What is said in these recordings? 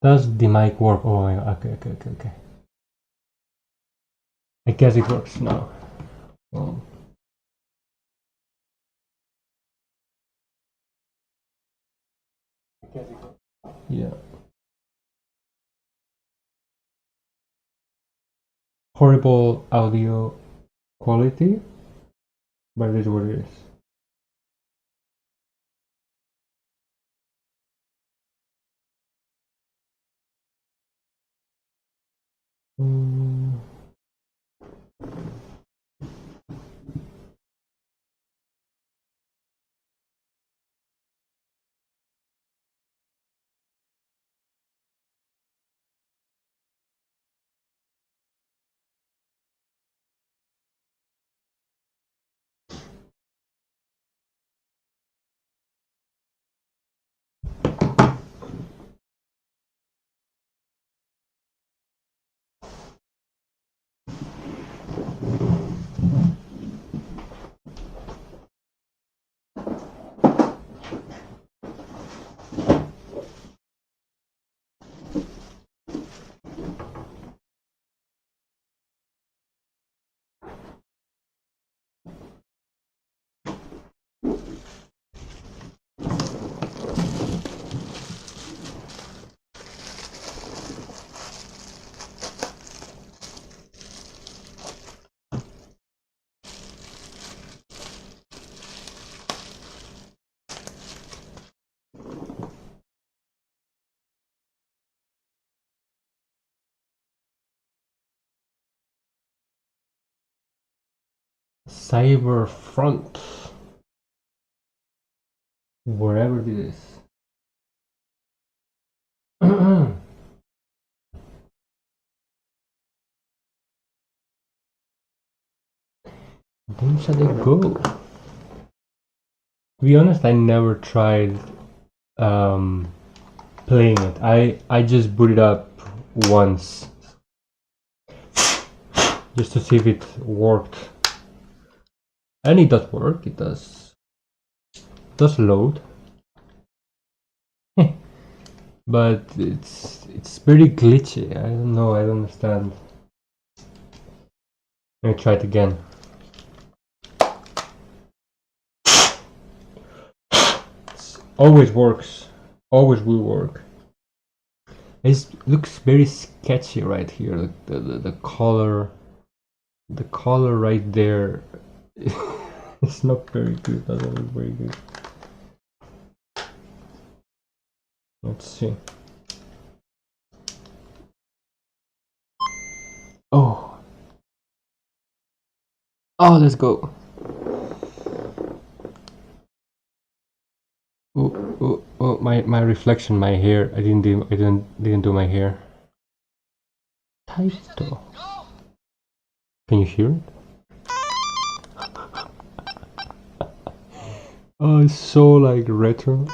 Does the mic work? Oh my god, okay. I guess it works now. Oh. Yeah. Horrible audio quality, but it is what it is. Cyberfront, wherever it is. Then shall I go? To be honest, I never tried playing it. I just booted up once just to see if it worked, and it does work. It does load, but it's pretty glitchy. I don't know. I don't understand. Let me try it again. It always works. Always will work. It looks very sketchy right here. The color right there. It's not very good. Doesn't look very good. Let's see. Oh, let's go. Oh, my reflection, my hair. I didn't do my hair. Taito. Can you hear it? Oh, it's so like retro.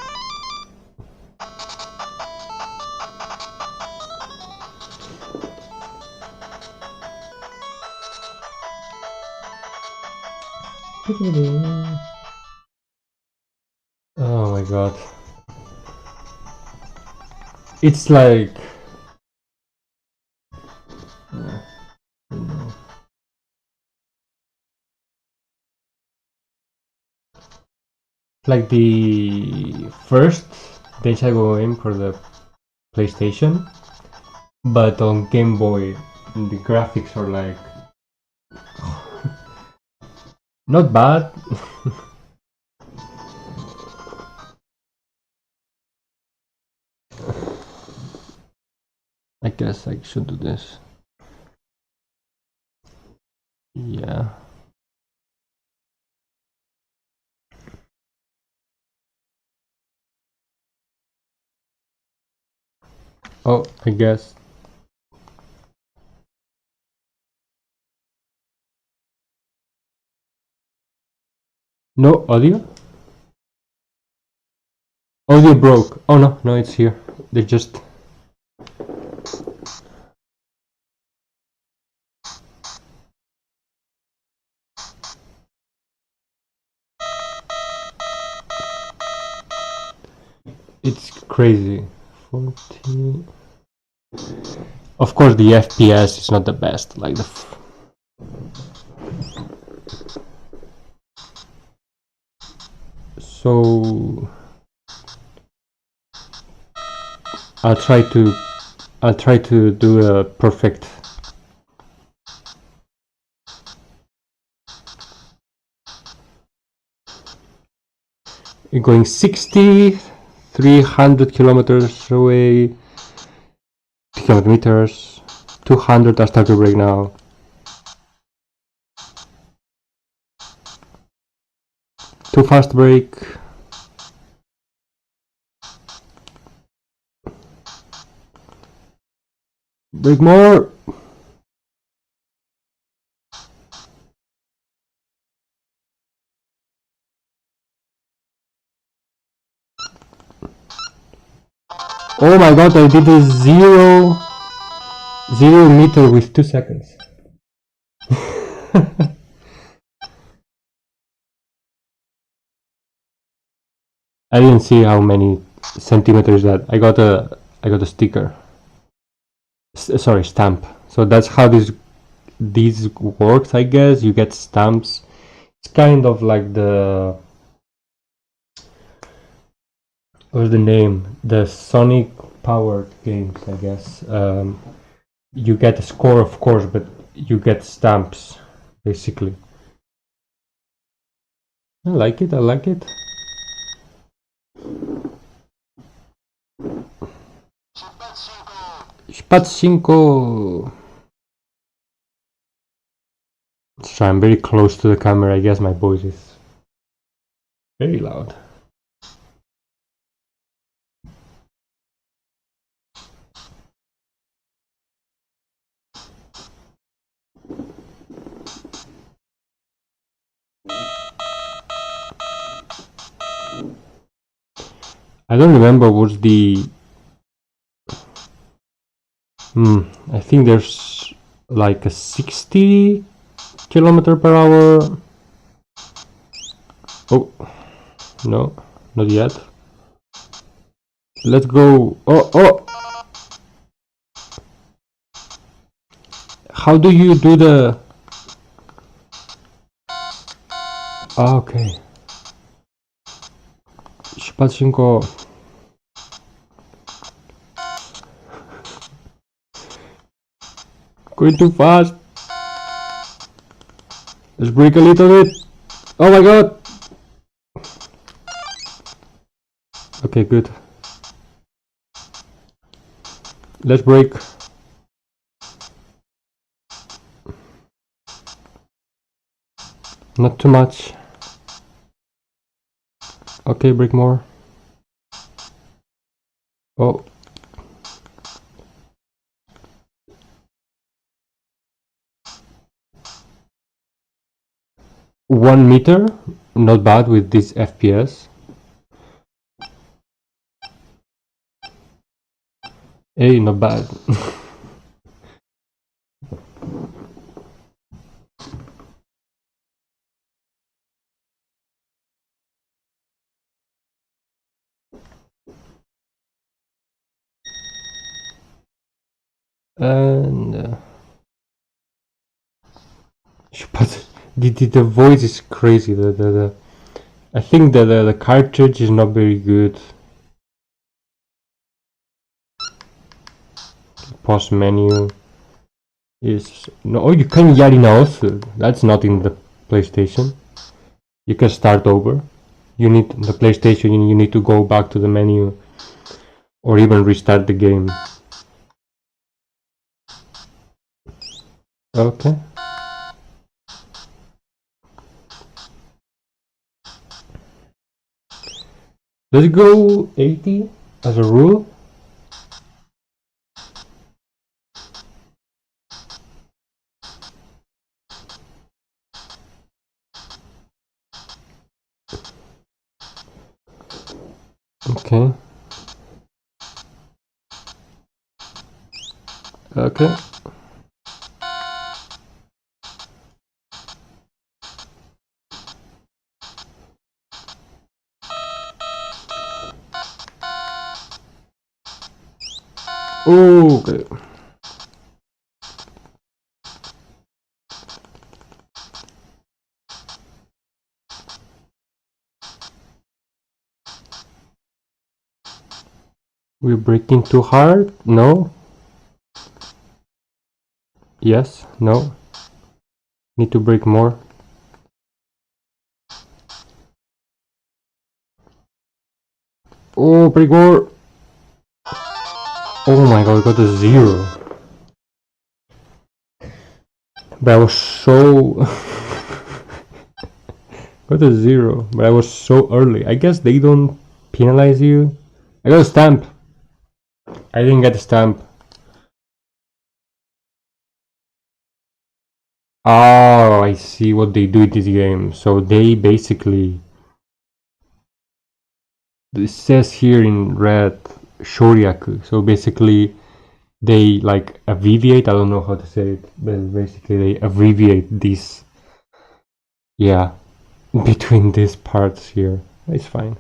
Oh my god. It's like the first Densha Go game for the PlayStation, but on Game Boy the graphics are like not bad. I guess I should do this. Yeah. Oh, I guess. No audio? Audio broke. Oh no, it's here. They just... It's crazy. 40... Of course, the FPS is not the best. Like so, I'll try to do a perfect. Going 60, 300 kilometers away, kilometers, 200. I start to brake now. Too fast brake. Brake more. Oh my god, I did a 0 meter with 2 seconds. I didn't see how many centimeters that I got a sticker. Sorry, stamp. So that's how these works, I guess. You get stamps. It's kind of like the, what's the name? The Sonic powered games, I guess. You get a score, of course, but you get stamps, basically. I like it. I like it. Spatzinko. So I'm very close to the camera. I guess my voice is very loud. I don't remember what's the. I think there's like a 60 kilometer per hour. Oh, no, not yet. Let's go. Oh! How do you do the... okay. Spatzinko. Going too fast. Let's brake a little bit. Oh my god. Okay, good. Let's brake. Not too much. Okay, brake more. Oh. One meter, not bad with this FPS. Hey, not bad. And but the voice is crazy. I think that the cartridge is not very good. Pause menu is no. Oh, you can yari also. That's not in the PlayStation. You can start over. You need the PlayStation. You need to go back to the menu, or even restart the game. Okay. Let's go 80 as a rule. Okay. Okay. Oh, okay. We're breaking too hard? No? Yes? No? Need to break more? Oh, break more! Oh my god, I got a 0. But I was so... got a 0, but I was so early. I guess they don't penalize you. I got a stamp. I didn't get a stamp. Oh, I see what they do in this game. So they basically... It says here in red, Shoryaku. So basically they like abbreviate, I don't know how to say it, but basically they abbreviate this, yeah, between these parts here. It's fine.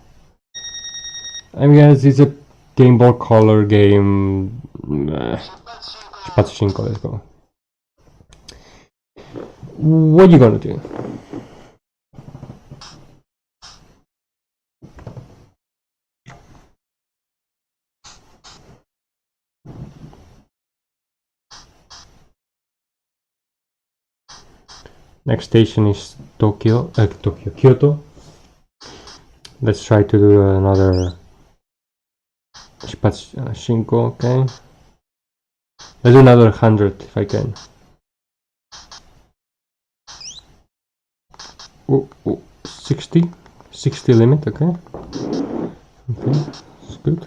I guess it's a Game Boy Color game. Pachinko, let's go. What are you gonna do? Next station is Kyoto. Let's try to do another Pachinko, okay? Let's do another 100 if I can. Oh, 60 limit, okay? Okay, that's good.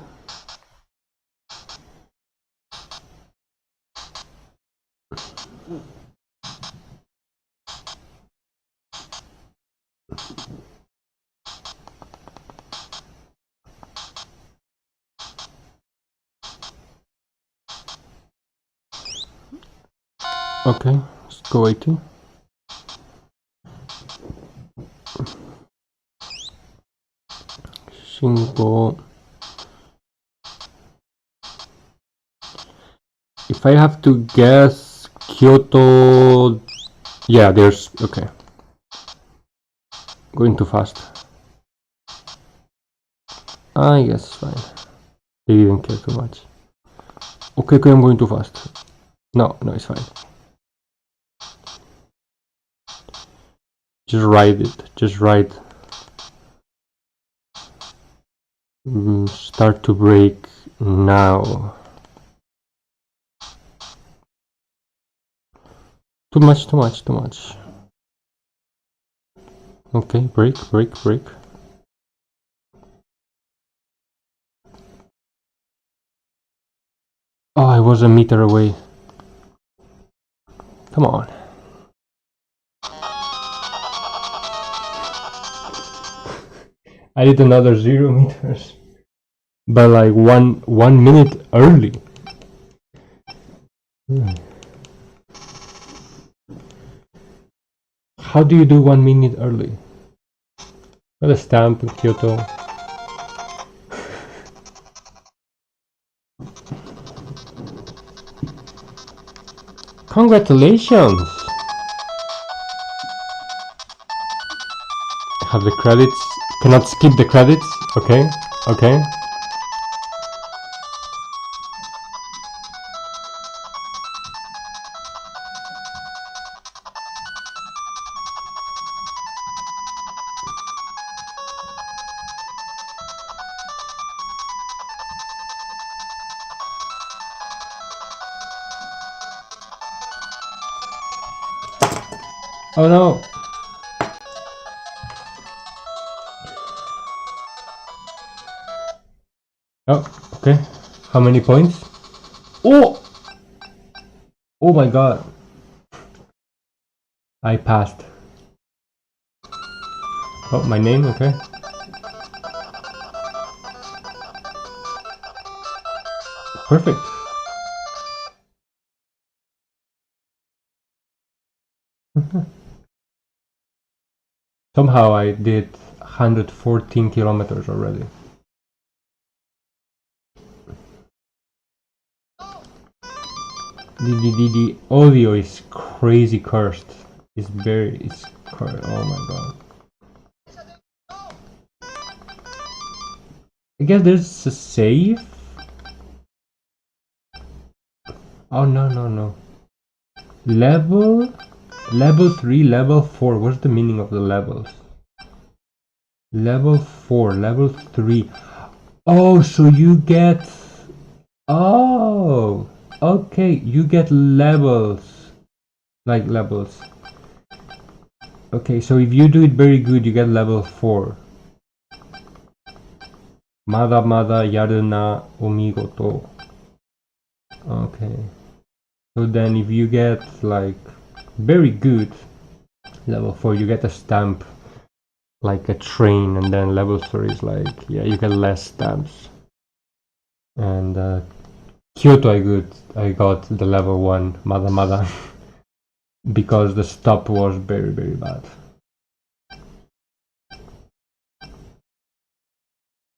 Okay, let's go 80. Shingo. If I have to guess, Kyoto. Yeah, there's. Okay. Going too fast. I guess fine. They didn't care too much. Okay, I'm going too fast. No, it's fine. Just ride it. Just ride. Start to break now. Too much. Okay, break. Oh, I was a meter away. Come on. I did another 0 meters. But like one minute early. How do you do 1 minute early? Got a stamp in Kyoto. Congratulations! Have the credits. Cannot skip the credits. Okay. Oh no! Oh, okay. How many points? Oh! Oh my god. I passed. Oh, my name, okay. Perfect. Somehow I did 114 kilometers already. The audio is crazy cursed. It's cursed. Oh my god. I guess there's a save. Oh no. Level 3, level 4. What's the meaning of the levels? Level 4, level 3. Oh, so you get... Oh, okay, you get levels. Like levels. Okay, so if you do it very good, you get level 4. Mada yaru na omigoto. Okay. So then if you get like very good, level 4, you get a stamp like a train, and then level 3 is like, yeah, you get less stamps. And Kyoto I got the level 1 Mada because the stop was very bad.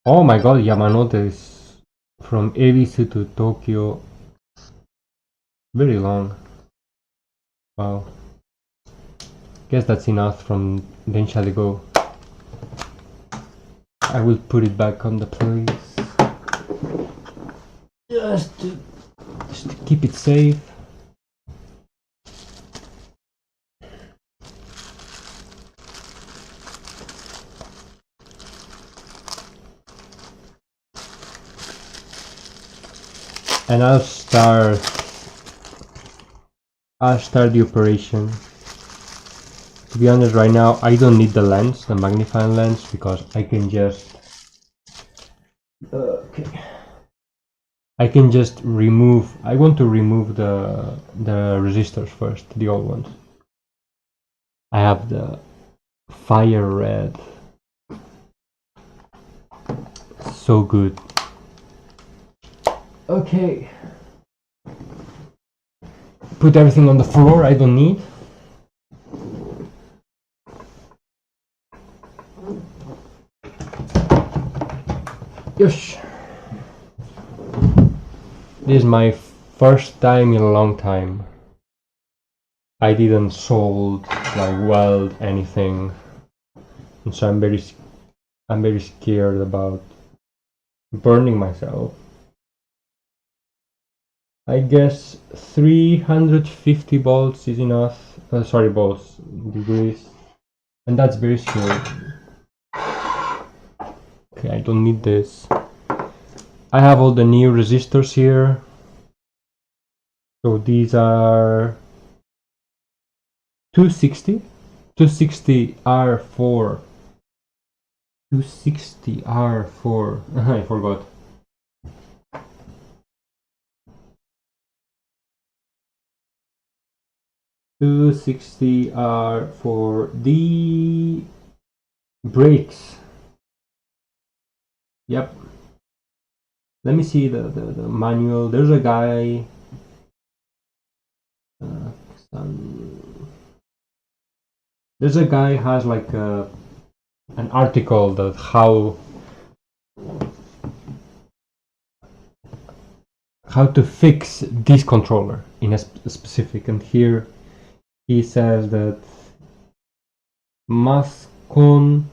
Oh my god, Yamanote is from Ebisu to Tokyo. Very long. Wow. Guess that's enough from Densha de Go. I will put it back on the place. Just to keep it safe. And I'll start the operation. To be honest, right now I don't need the lens, the magnifying lens, because I can just remove. I want to remove the resistors first, the old ones. I have the fire red, so good. Okay, put everything on the floor I don't need. Yes. This is my first time in a long time. I didn't solder, like weld anything, and so I'm very scared about burning myself. I guess 350 volts is enough. Sorry, volts, degrees, and that's very scary. Okay, I don't need this. I have all the new resistors here. So these are 260 R4. 260 R4. I forgot. $260 for the brakes. Yep. Let me see the manual. There's a guy. There's a guy has like an article that how to fix this controller in a specific, and here he says that Mascon,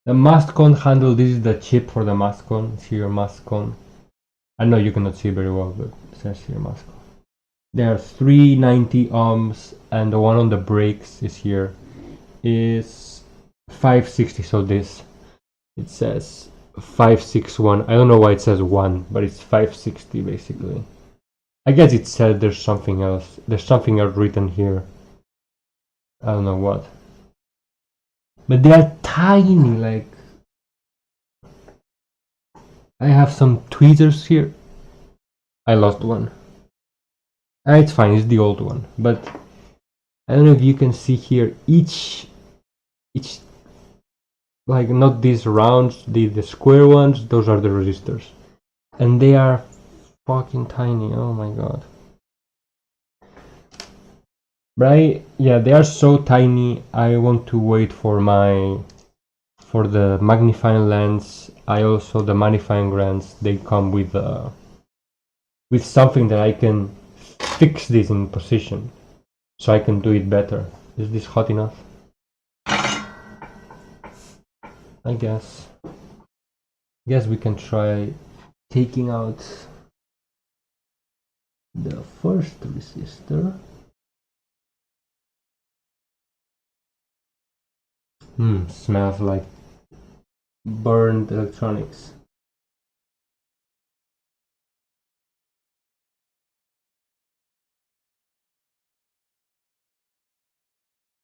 the Mascon handle, this is the chip for the Mascon. It's here, Mascon. I know you cannot see very well, but it says here Mascon. There are 390 ohms, and the one on the brakes is here, is 560. So this, it says 561. I don't know why it says 1, but it's 560 basically. I guess it said there's something else. There's something else written here. I don't know what. But they are tiny, like... I have some tweezers here. I lost one. It's fine, it's the old one. But I don't know if you can see here, each like not these rounds, the square ones, those are the resistors. And they are fucking tiny, oh my god. Right? Yeah, they are so tiny. I want to wait for the magnifying lens. The magnifying lens, they come with something that I can fix this in position so I can do it better. Is this hot enough? I guess we can try taking out the first resistor. Smells like burned electronics.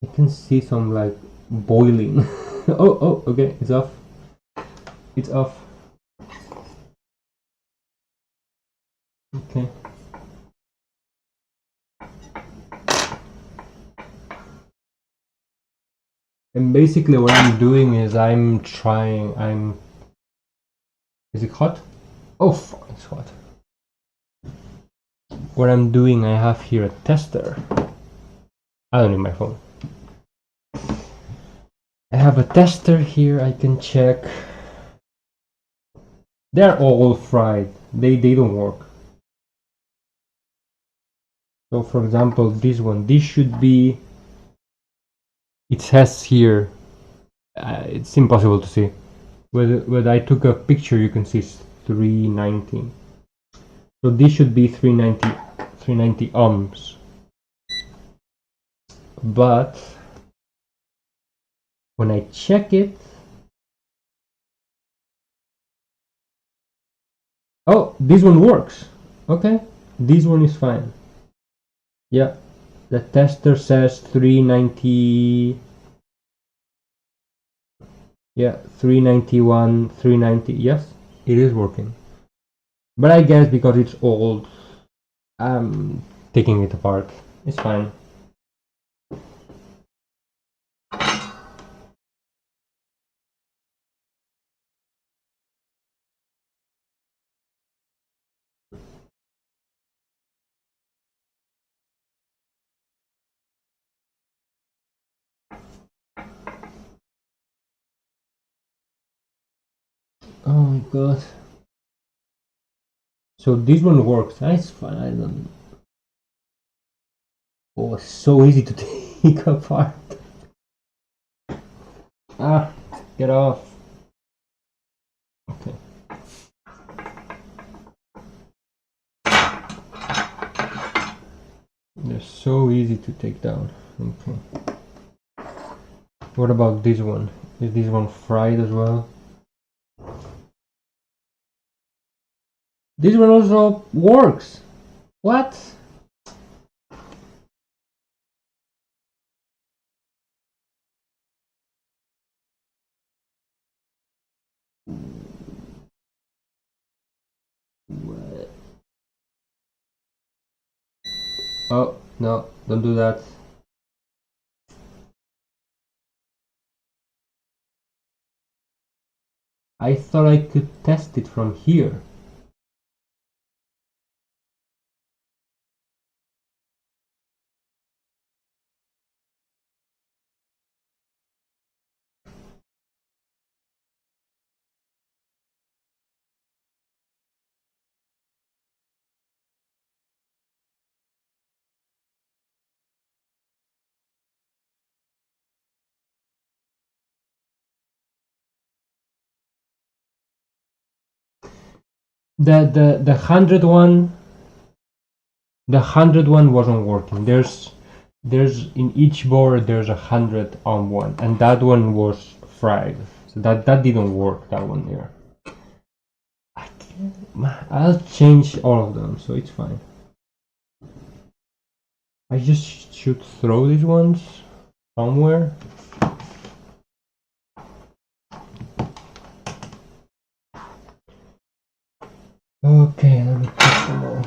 I can see some like boiling. oh, okay, it's off. It's off. Okay. And basically what I'm doing is is it hot? Oh fuck, it's hot. What I'm doing, I have here a tester. I don't need my phone. I have a tester here, I can check. They're all fried. They don't work. So for example, this one, this should be, it says here, it's impossible to see. When I took a picture, you can see it's 390. So this should be 390 ohms. But when I check it, oh, this one works. Okay, this one is fine. Yeah, the tester says 390. Yeah, 391, 390. Yes, it is working. But I guess because it's old, I'm taking it apart. It's fine. Oh my god. So this one works. That's fine. I don't. Oh, it's so easy to take apart. Ah, get off. Okay. They're so easy to take down. Okay. What about this one? Is this one fried as well? This one also works. What? What? Oh, no, don't do that. I thought I could test it from here. The 100 one wasn't working. There's in each board there's 100 ohm one, and that one was fried. So that didn't work. That one there. I'll change all of them, so it's fine. I just should throw these ones somewhere. Okay, let me put them all.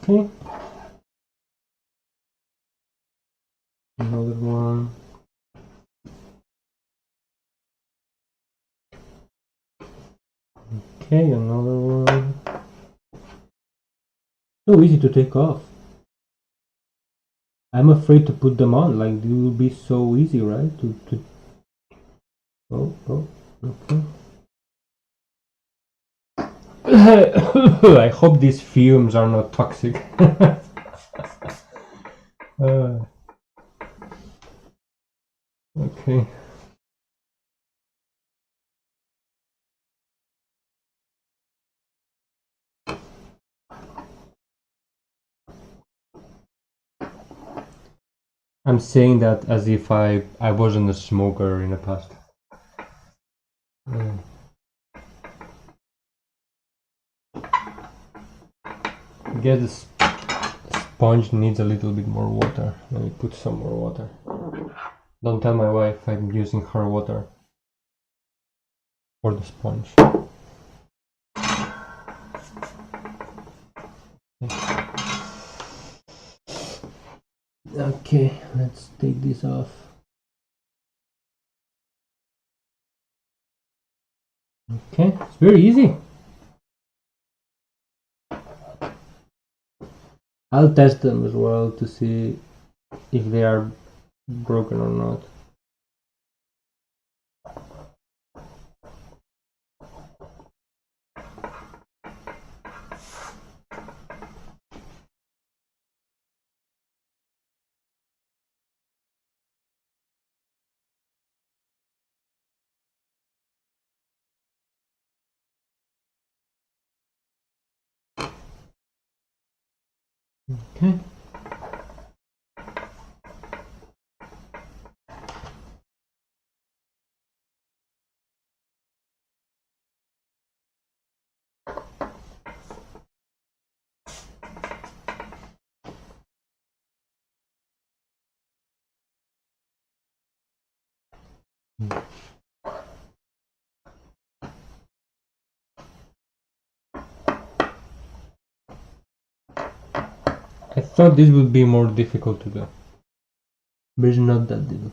Okay. Another one. Okay, another one. So easy to take off. I'm afraid to put them on. Like it will be so easy, right? Oh, okay. I hope these fumes are not toxic. Okay. I'm saying that as if I wasn't a smoker in the past. I guess the sponge needs a little bit more water. Let me put some more water. Don't tell my wife I'm using her water for the sponge. Okay, let's take this off. Okay, it's very easy. I'll test them as well to see if they are broken or not. Okay. I thought this would be more difficult to do, but it's not that difficult.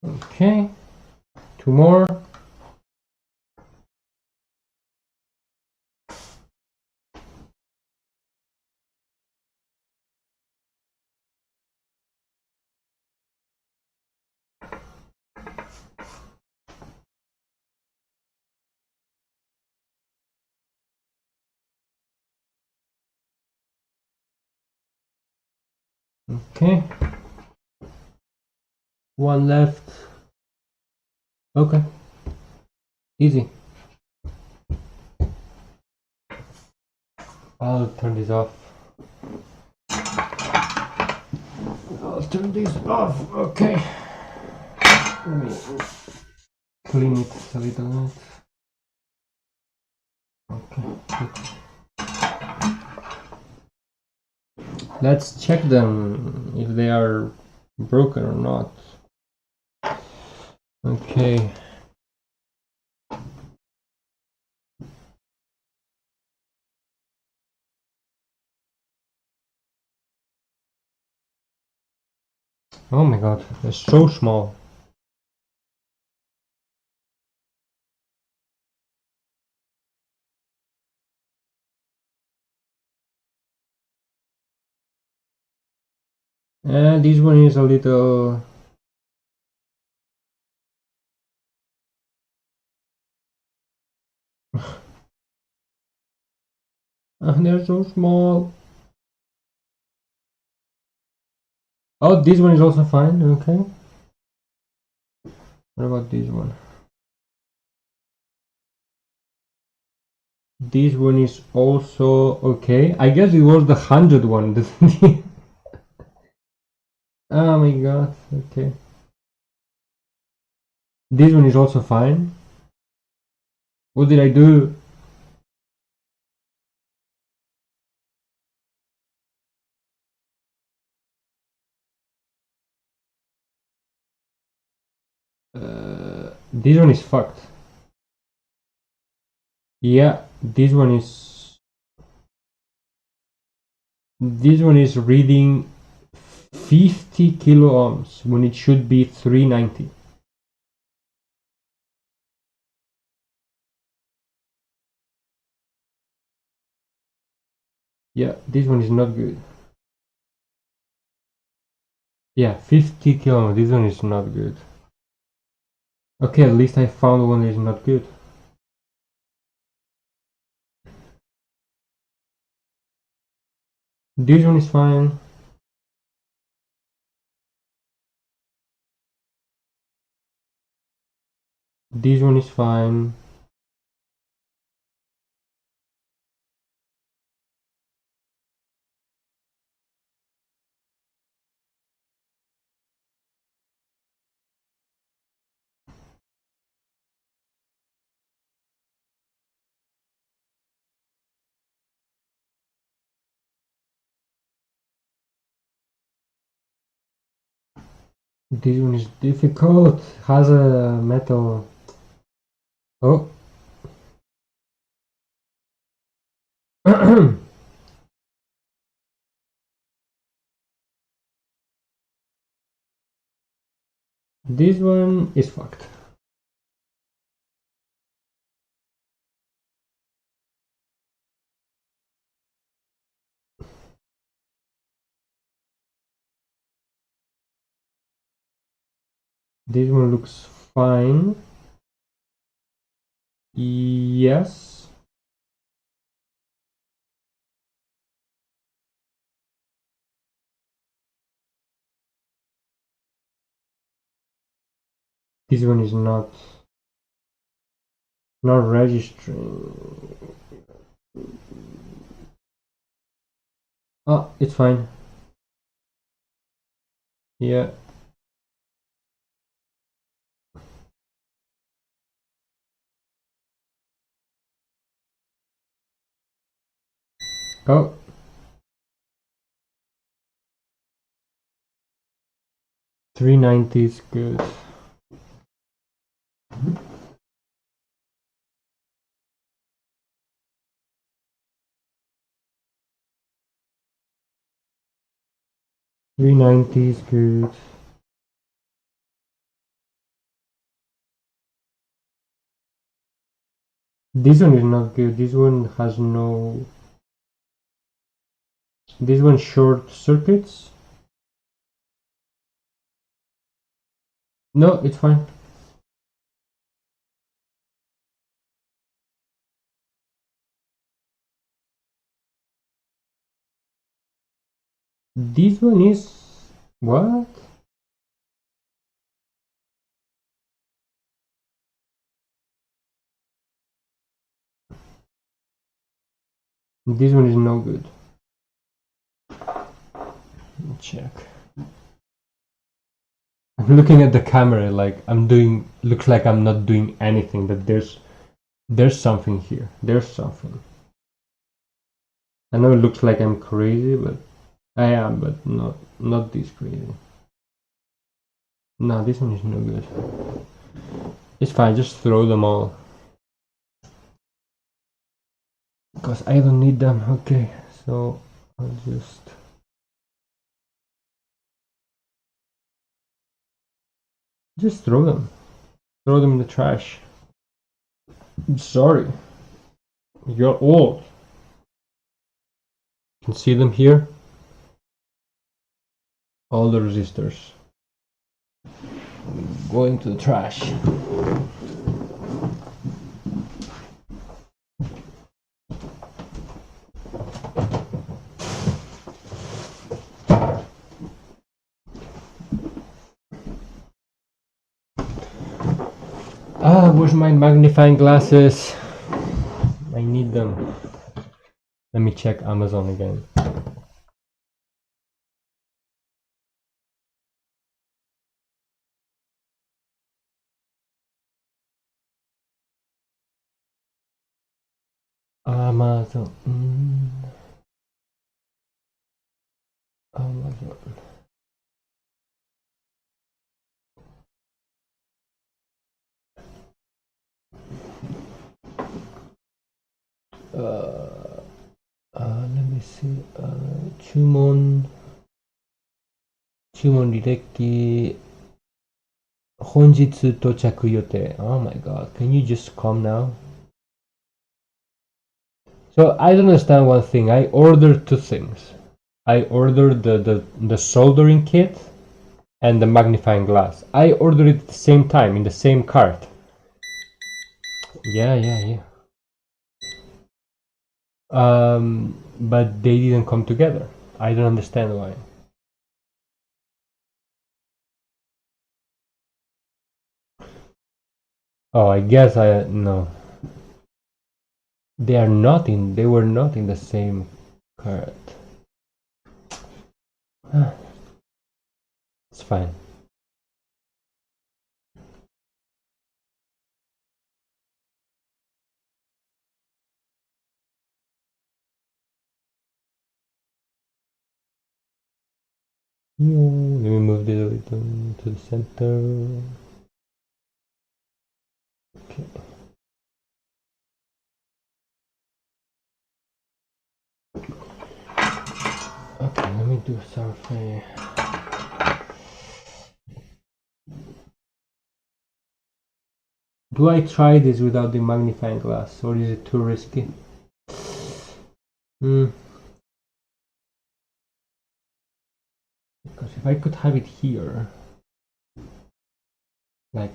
Okay, two more. Okay, one left. Okay, easy. I'll turn this off. I'll turn this off. Okay. Let me clean it a little bit. Okay. Good. Let's check them if they are broken or not. Okay. Oh my god, they're so small. And this one is a little... they're so small. Oh, this one is also fine, okay. What about this one? This one is also okay. I guess it was the 100 one. Oh my god, okay. This one is also fine. What did I do? This one is fucked. Yeah, this one is... This one is reading 50 kilo ohms when it should be 390. Yeah, this one is not good. Yeah, 50 kilo ohms. This one is not good. Okay, at least I found one that is not good. This one is fine. This one is fine. This one is difficult. Has a metal. Oh. This one is fucked. This one looks fine. Yes. This one is not registering. Oh, it's fine. Yeah. Oh. 390 is good. $390 is good. This one is not good. This one has no. This one short circuits. No, it's fine. This one is what? This one is no good. Let me check. I'm looking at the camera like I'm doing. Looks like I'm not doing anything. But there's something here. There's something. I know it looks like I'm crazy, but I am, but not this crazy. No, this one is no good. It's fine, just throw them all. Because I don't need them. Okay, so I'll just throw them. Throw them in the trash. I'm sorry. You're old. You can see them here. All the resistors. Go into the trash. Ah, where's my magnifying glasses? I need them. Let me check Amazon again. Amazon. Amazon. Let me me see. Chumon Rireki Honjitsu Tochaku Yote. Oh my god, can you just come now? So I don't understand one thing. I ordered two things. I ordered the soldering kit and the magnifying glass. I ordered it at the same time in the same cart. Yeah. But they didn't come together. I don't understand why. Oh, I guess no. They were not in the same cart. It's fine. Let me move this a little to the center. Okay. Okay, let me do something. Do I try this without the magnifying glass, or is it too risky? Because if I could have it here, like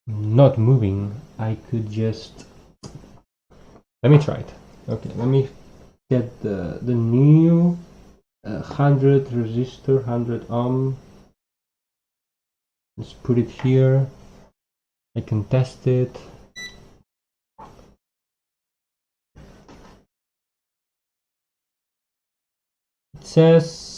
not moving, I could just. Let me try it. Okay, let me get the new 100 resistor, 100 ohm. Let's put it here. I can test it. It says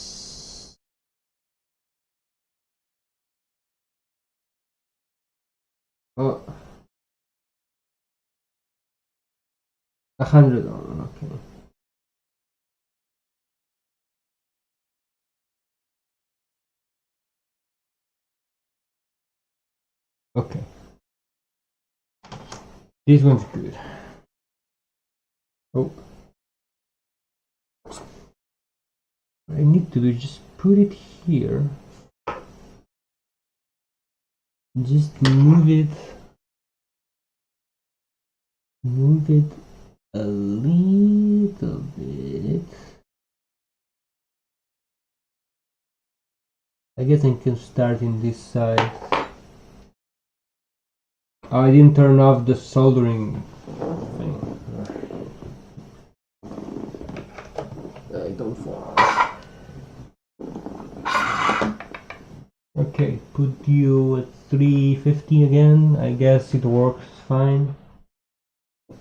100 ohm. Okay. Okay. This one's good. Oh. What I need to do is just put it here. Just move it a little bit. I guess I can start in this side. Oh, I didn't turn off the soldering thing. I don't fall. Okay, put you at 350 again. I guess it works fine.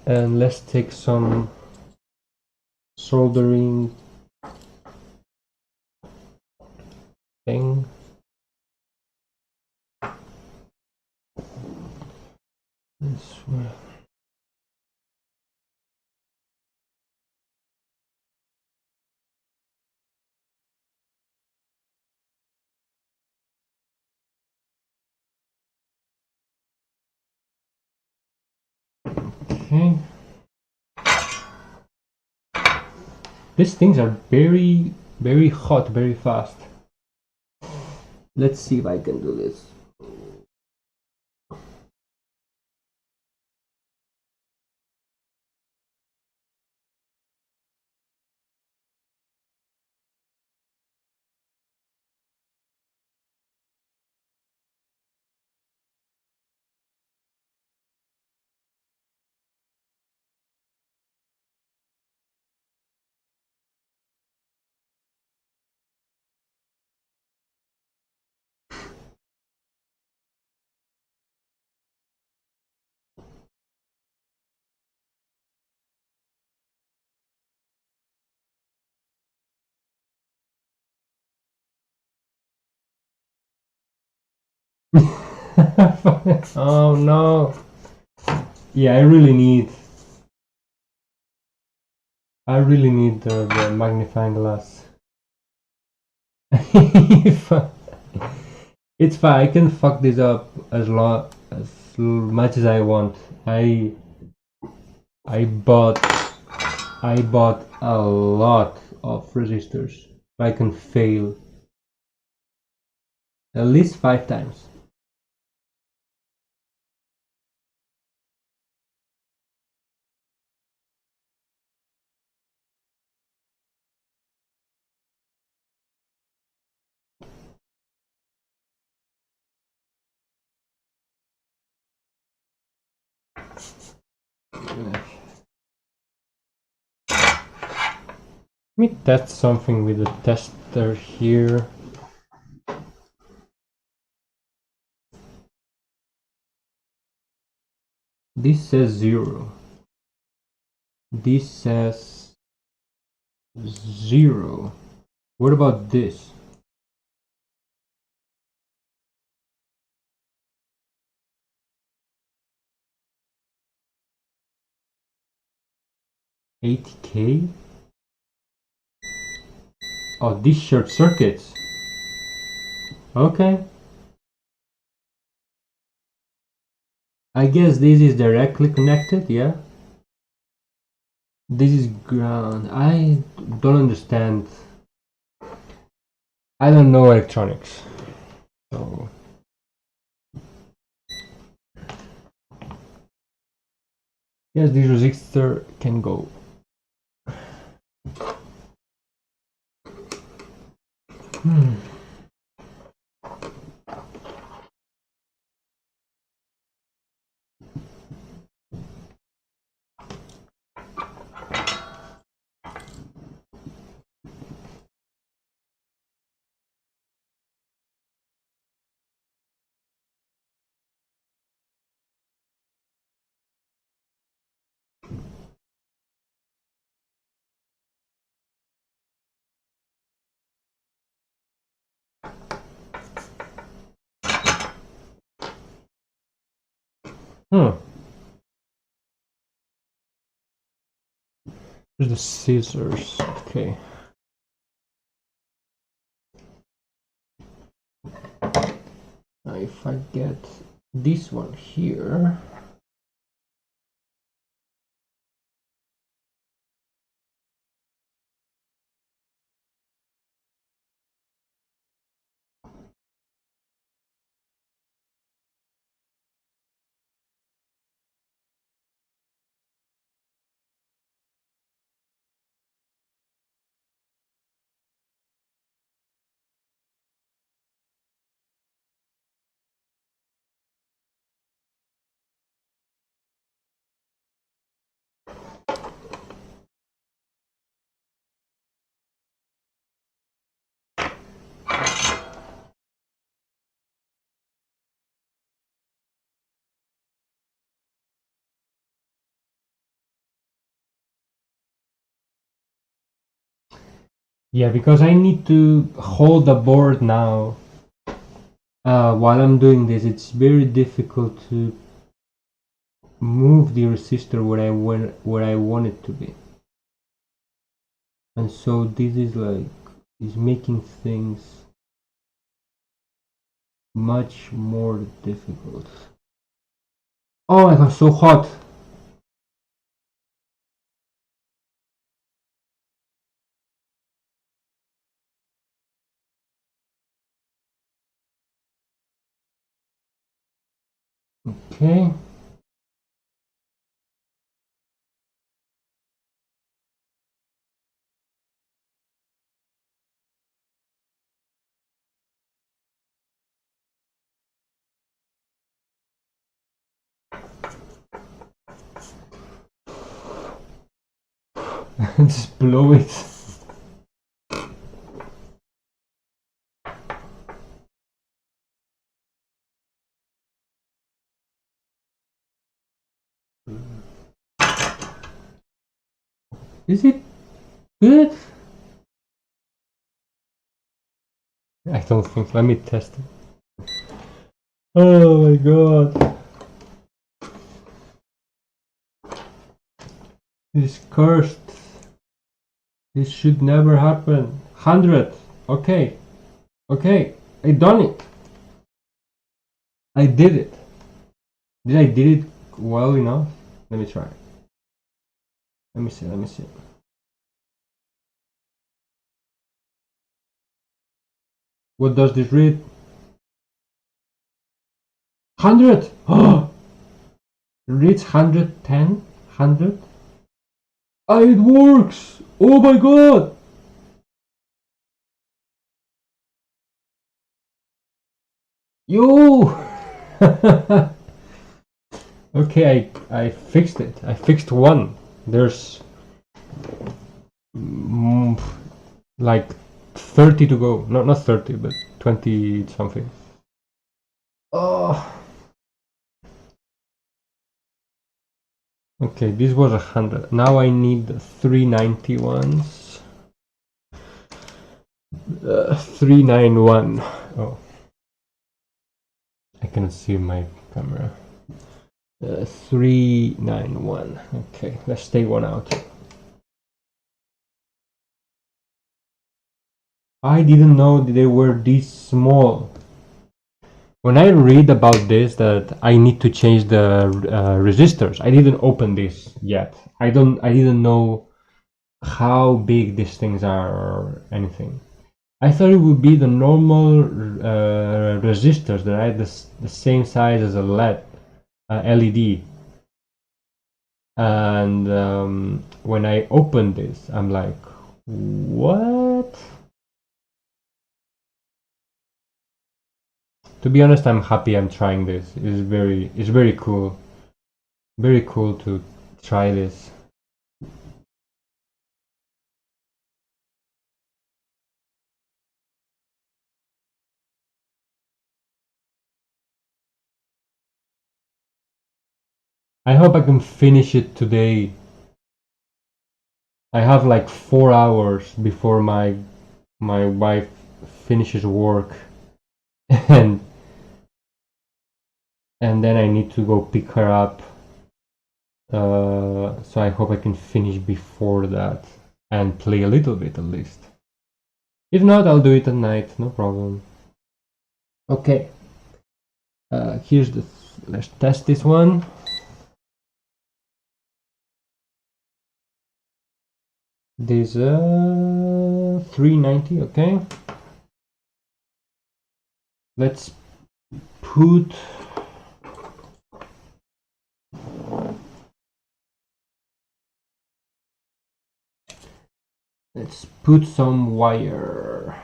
And let's take some soldering thing. This way. Okay. These things are very, very hot, very fast. Let's see if I can do this. Oh no. Yeah, I really need the magnifying glass. It's fine. I can fuck this up as much as I want. I bought I bought a lot of resistors. I can fail at least 5 times. Let me test something with the tester here. This says 0. This says 0. What about this? $80K? Oh, this short circuits. Okay. I guess this is directly connected, yeah? This is ground. I don't understand. I don't know electronics. So yes, this resistor can go. Here's the scissors. Okay. Now if I get this one here. Yeah, because I need to hold the board now. While I'm doing this, it's very difficult to move the resistor where I want it to be. And so this is making things much more difficult. Oh my god, so hot! Okay. Just blow it. Is it good? I don't think. Let me test it. Oh my god. This cursed. This should never happen. 100. Okay. Okay. I done it. I did it. Did I did it well enough? Let me try. Let me see. What does this read? 100! Oh! Reads 110? 100? Ah, it works! Oh my god! Yo! Okay, I fixed it. I fixed one. There's like 30 to go. No, not 30, but 20 something. Oh. Okay, this was 100. Now I need 390 ones. 391. Oh. I cannot see my camera. 391. Okay, let's take one out. I didn't know they were this small. When I read about this, that I need to change the resistors, I didn't open this yet. I didn't know how big these things are or anything. I thought it would be the normal resistors that are the same size as a LED. And when I opened this, I'm like, what? To be honest, I'm happy I'm trying this. It's very cool. Very cool to try this. I hope I can finish it today. I have like 4 hours before my wife finishes work, and then I need to go pick her up. So I hope I can finish before that and play a little bit at least. If not, I'll do it at night, no problem. Okay. Here's the. Let's test this one. This 390, okay. Let's put some wire.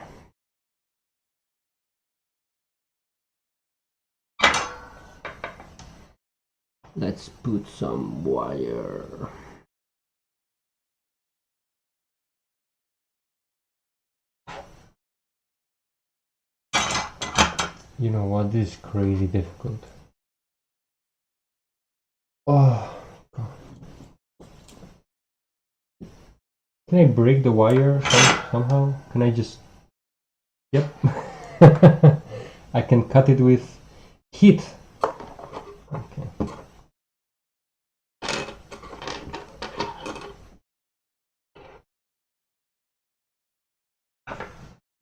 Let's put some wire. You know what? This is crazy difficult. Oh, God. Can I break the wire somehow? Can I just... Yep. I can cut it with heat. Okay.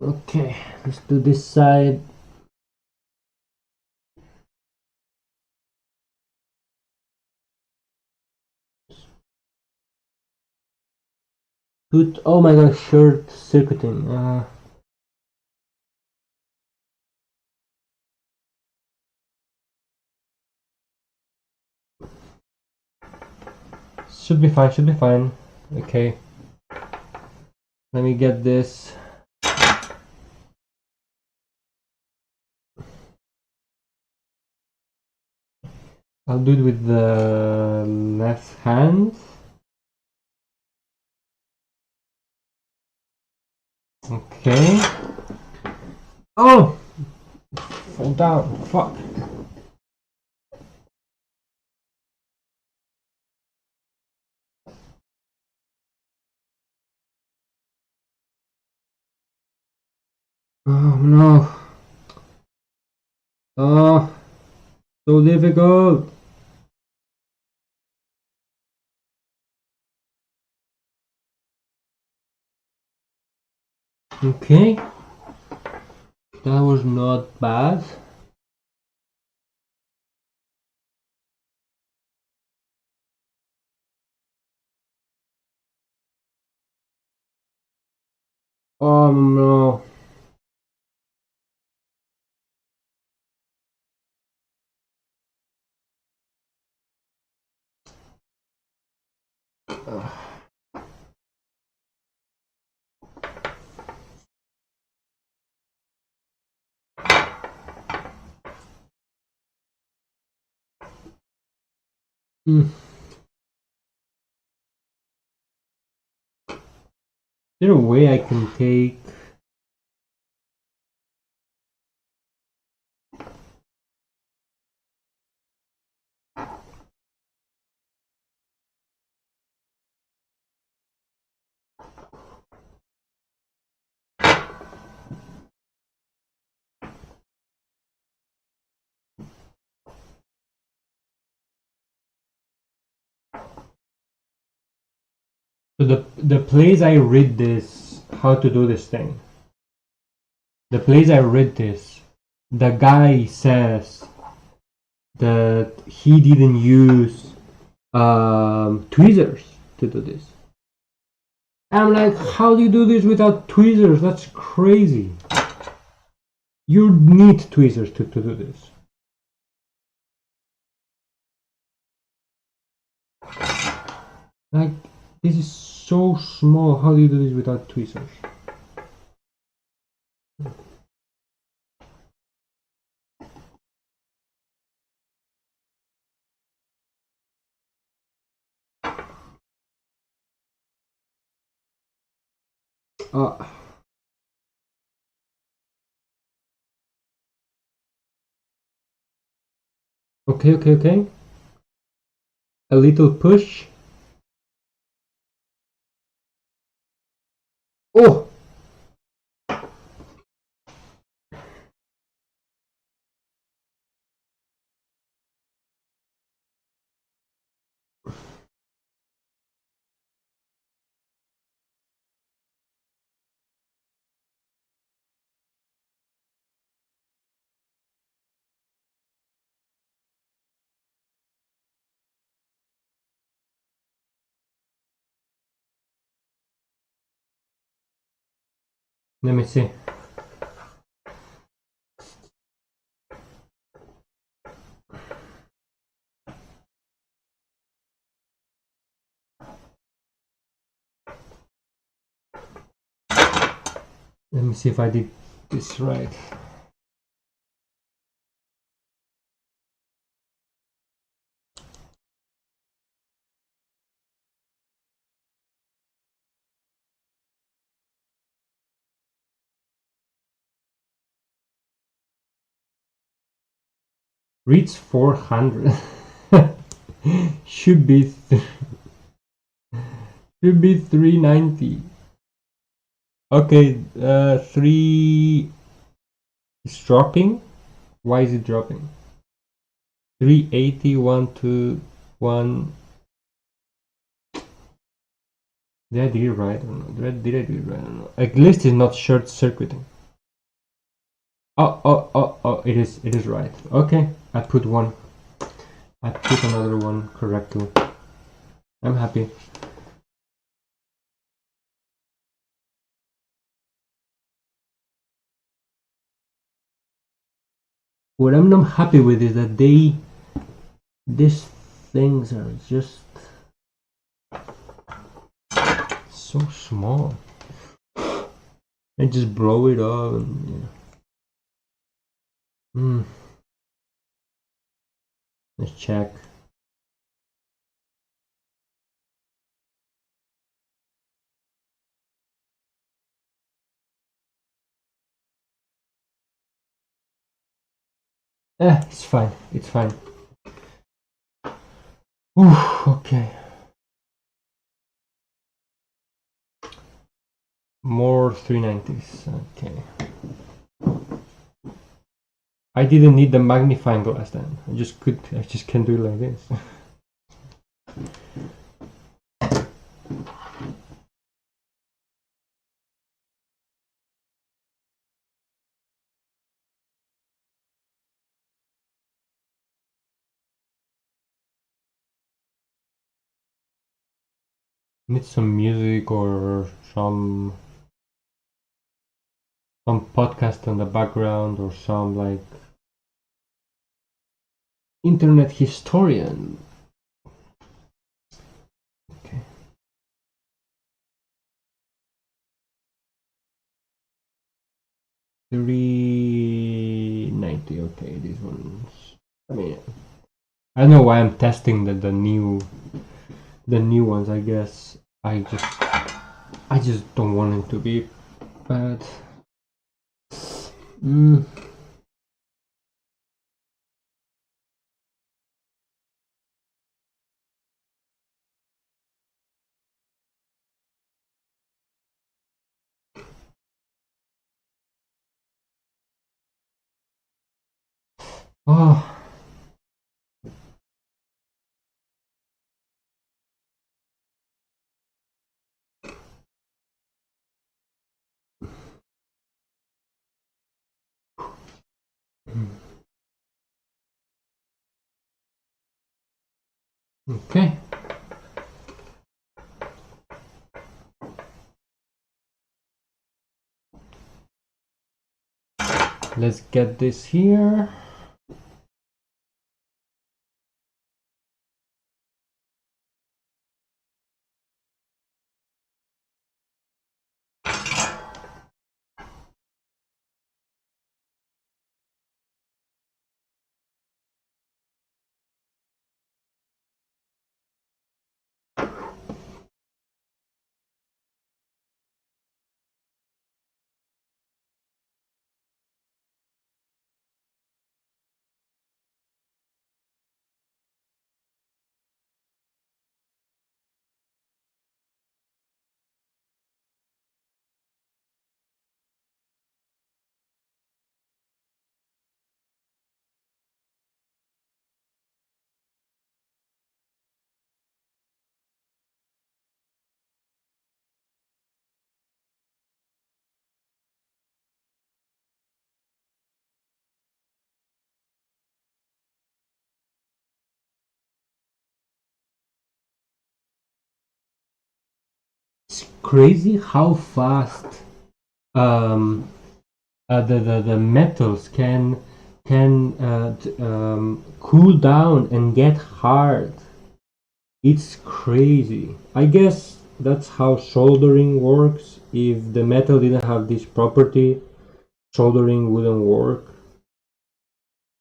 Okay, let's do this side. Put, oh my god, short circuiting. Should be fine, should be fine. Okay. Let me get this. I'll do it with the left hand. Okay. Oh! Fall down. Fuck. Oh no. Oh, so difficult. Okay. That was not bad. Oh no. Is there a way I can take so the place I read this how to do this thing. The place I read this, the guy says that he didn't use tweezers to do this. And I'm like, how do you do this without tweezers? That's crazy. You need tweezers to do this. Like, this is so small. How do you do this without tweezers? Okay. A little push. Oh! Let me see. Let me see if I did this right. Reach 400. should be 390. Okay, 3 is dropping. Why is it dropping? 380, 121. Did I do it right or not? Did I do it right or not? At least it's not short circuiting. Oh, it is right. Okay, I put one. I put another one correctly. I'm happy. What I'm not happy with is that these things are just so small. I just blow it up and yeah. Let's check. It's fine. It's fine. Okay. More 390s. Okay. I didn't need the magnifying glass then. I just can do it like this. Need some music or some podcast on the background or some like internet historian. Okay. 390. Okay, these ones. I mean, I don't know why I'm testing the new ones. I guess I just don't want it to be bad. Mm. Oh. Okay. Let's get this here. It's crazy how fast um, the metals can cool down and get hard. It's crazy. I guess that's how soldering works. If the metal didn't have this property, soldering wouldn't work.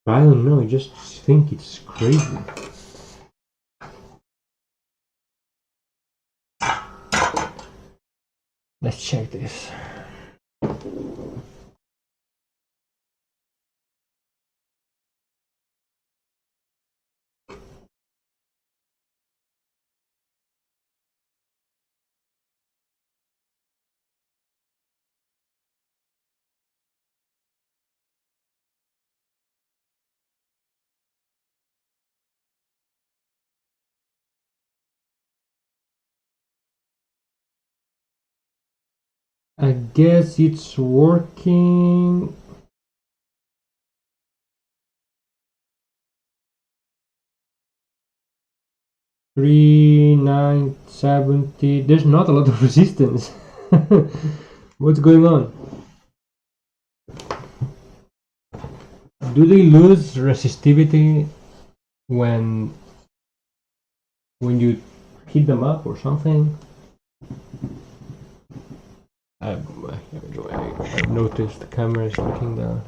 But I don't know, I just think it's crazy. Let's check this. I guess it's working. Three, 970. There's not a lot of resistance. What's going on? Do they lose resistivity when you heat them up or something? I noticed the camera is looking down.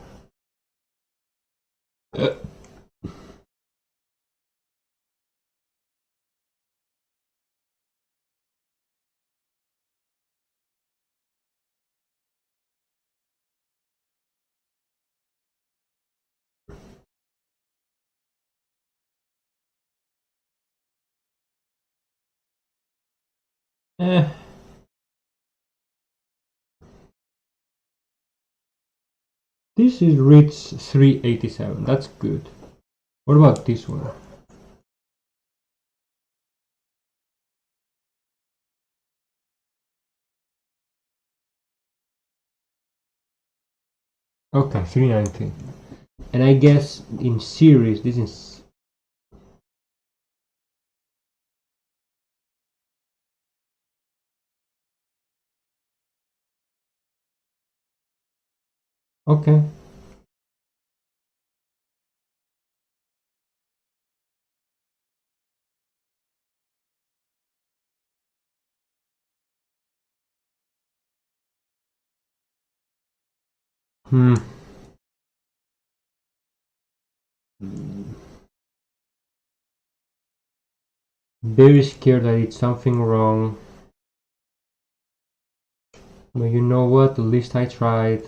Eh. This is reads 387. That's good. What about this one? Okay, 390. And I guess in series this is okay. Hmm. Very scared I did something wrong. But you know what? At least I tried.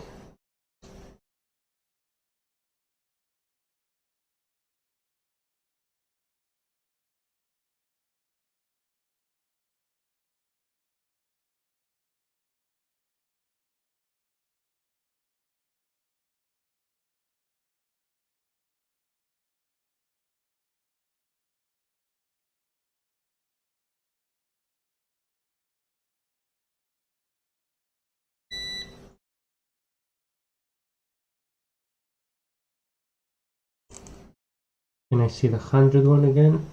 Can I see the 100 one again?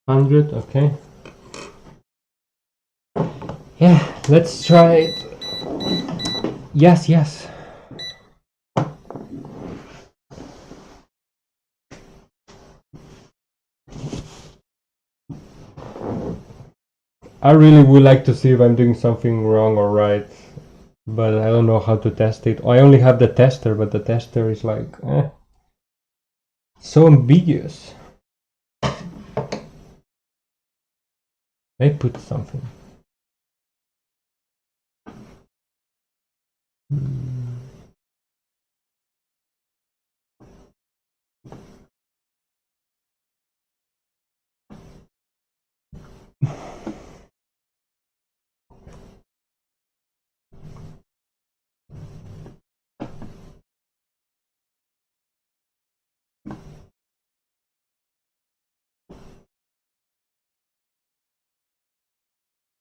100, okay. Yeah, let's try it. Yes, yes. I really would like to see if I'm doing something wrong or right, but I don't know how to test it. I only have the tester, but the tester is like, so ambiguous. I put something.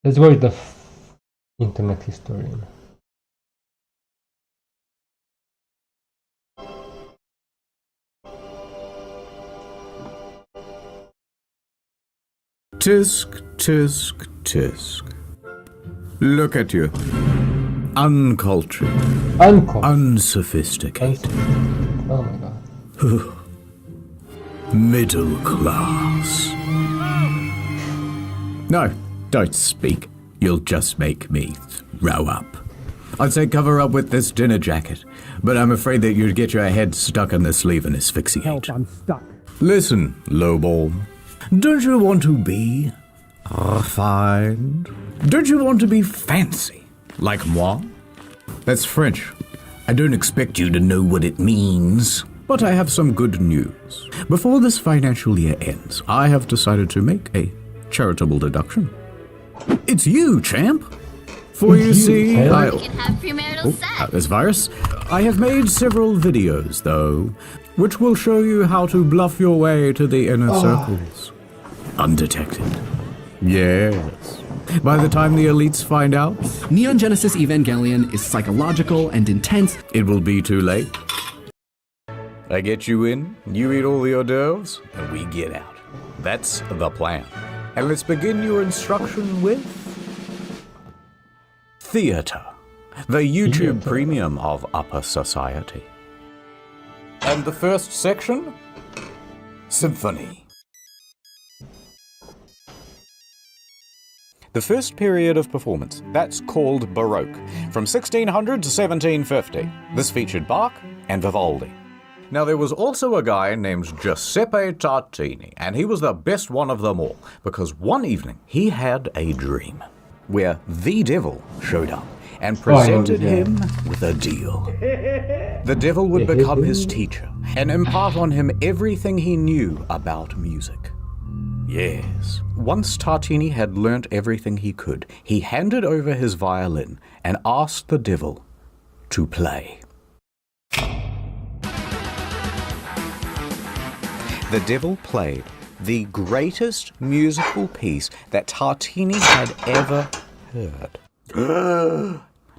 Let's go with the internet historian. Tisk, tisk, tisk. Look at you. Uncultured. Unsophisticated. Oh my god. Middle class. No, don't speak. You'll just make me throw up. I'd say cover up with this dinner jacket, but I'm afraid that you'd get your head stuck in the sleeve and asphyxiate. Help, I'm stuck. Listen, lowball. Don't you want to be refined? Don't you want to be fancy, like moi? That's French. I don't expect you to know what it means, but I have some good news. Before this financial year ends, I have decided to make a charitable deduction. It's you, champ. For you see, I You can have premarital sex. this virus. I have made several videos, though, which will show you how to bluff your way to the inner circles. Undetected. Yes. By the time the elites find out, Neon Genesis Evangelion is psychological and intense. it will be too late. I get you in, you eat all the hors d'oeuvres, and we get out. That's the plan. And let's begin your instruction with theater, the YouTube premium of upper society. And the first section? Symphony. The first period of performance, that's called Baroque, from 1600 to 1750. This featured Bach and Vivaldi. Now there was also a guy named Giuseppe Tartini, and he was the best one of them all, because one evening he had a dream where the devil showed up and presented him with a deal. The devil would become his teacher and impart on him everything he knew about music. Yes. Once Tartini had learnt everything he could, he handed over his violin and asked the devil to play. The devil played the greatest musical piece that Tartini had ever heard.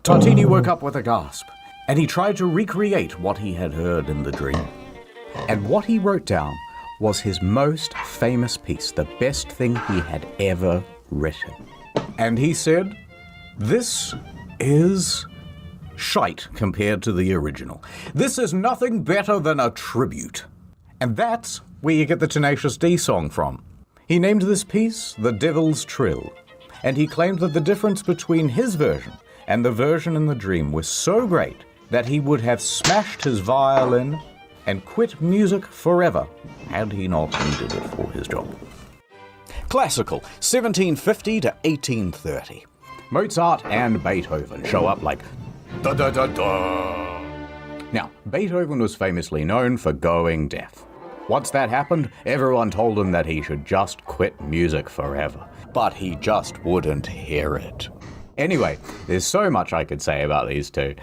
Tartini woke up with a gasp, and he tried to recreate what he had heard in the dream. And what he wrote down was his most famous piece, the best thing he had ever written. And he said, "This is shite compared to the original. This is nothing better than a tribute." And that's where you get the Tenacious D song from. He named this piece The Devil's Trill, and he claimed that the difference between his version and the version in the dream was so great that he would have smashed his violin and quit music forever had he not needed it for his job. Classical, 1750 to 1830. Mozart and Beethoven show up like da-da-da-da. Now, Beethoven was famously known for going deaf. Once that happened, everyone told him that he should just quit music forever. But he just wouldn't hear it. Anyway, there's so much I could say about these two.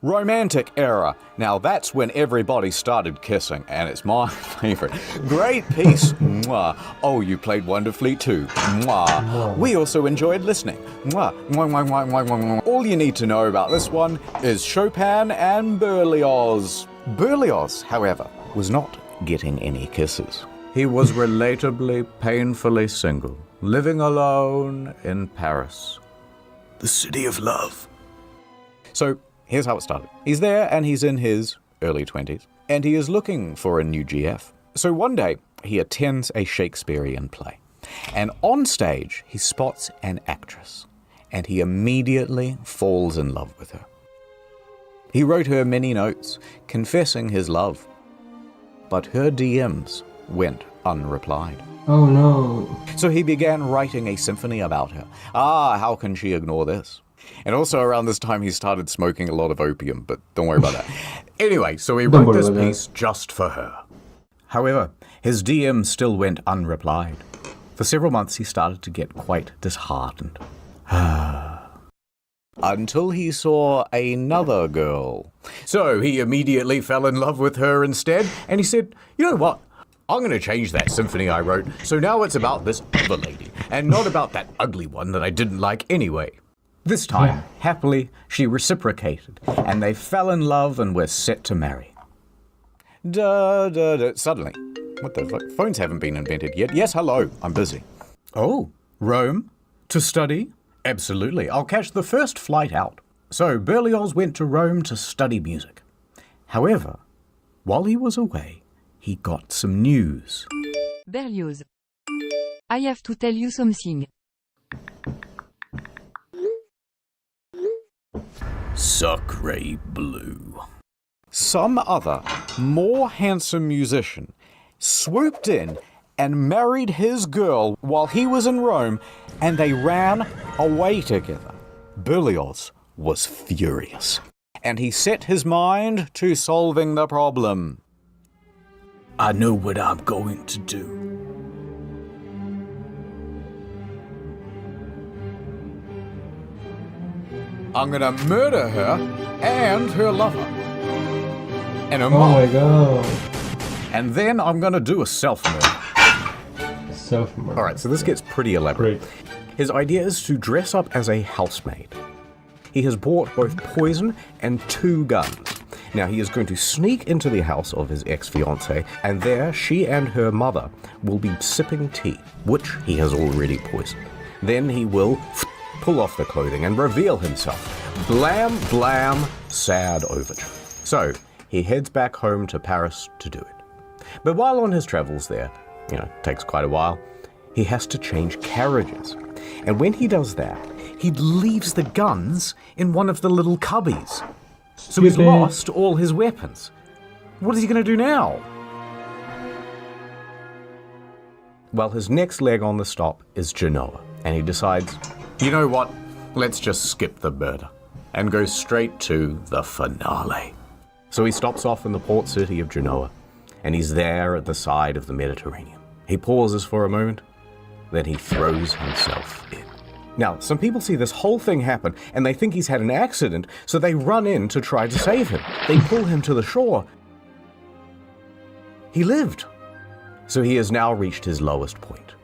Romantic era. Now that's when everybody started kissing, and it's my favorite. Great piece. Mwah. Oh, you played wonderfully too. Mwah. We also enjoyed listening. Mwah. Mwah, mwah, mwah, mwah, mwah. All you need to know about this one is Chopin and Berlioz. Berlioz, however, was not getting any kisses. He was relatably, painfully single, living alone in Paris, the city of love. So, here's how it started. He's there and he's in his early 20s, and he is looking for a new GF. So one day, he attends a Shakespearean play, and on stage, he spots an actress, and he immediately falls in love with her. He wrote her many notes, confessing his love, but her DMs went unreplied. Oh no. So he began writing a symphony about her. How can she ignore this? And also around this time he started smoking a lot of opium, but don't worry about that. Anyway, so he wrote this piece just for her. However, his DM still went unreplied. For several months he started to get quite disheartened. Until he saw another girl. So he immediately fell in love with her instead, and he said, you know what? I'm going to change that symphony I wrote, so now it's about this other lady, and not about that ugly one that I didn't like anyway. This time, happily, she reciprocated, and they fell in love and were set to marry. Suddenly, what the fuck? Phones haven't been invented yet. Yes, hello, I'm busy. Oh, Rome? To study? Absolutely, I'll catch the first flight out. So Berlioz went to Rome to study music. However, while he was away, he got some news. Berlioz. I have to tell you something. Sacre bleu. Some other, more handsome musician swooped in and married his girl while he was in Rome, and they ran away together. Berlioz was furious, and he set his mind to solving the problem. I know what I'm going to do. I'm gonna murder her and her lover. And her mom. Oh my god. And then I'm gonna do a self-murder. Self-murder. Alright, so this gets pretty elaborate. Great. His idea is to dress up as a housemaid. He has bought both poison and 2 guns. Now he is going to sneak into the house of his ex-fiancée, and there she and her mother will be sipping tea, which he has already poisoned. Then he will pull off the clothing and reveal himself. Blam, blam, sad overture. So he heads back home to Paris to do it. But while on his travels there, takes quite a while, he has to change carriages. And when he does that, he leaves the guns in one of the little cubbies. So he's lost all his weapons. What is he going to do now? Well, his next leg on the stop is Genoa, and he decides, you know what, let's just skip the murder and go straight to the finale. So he stops off in the port city of Genoa, and he's there at the side of the Mediterranean. He pauses for a moment, then he throws himself in. Now, some people see this whole thing happen, and they think he's had an accident, so they run in to try to save him. They pull him to the shore. He lived. So he has now reached his lowest point.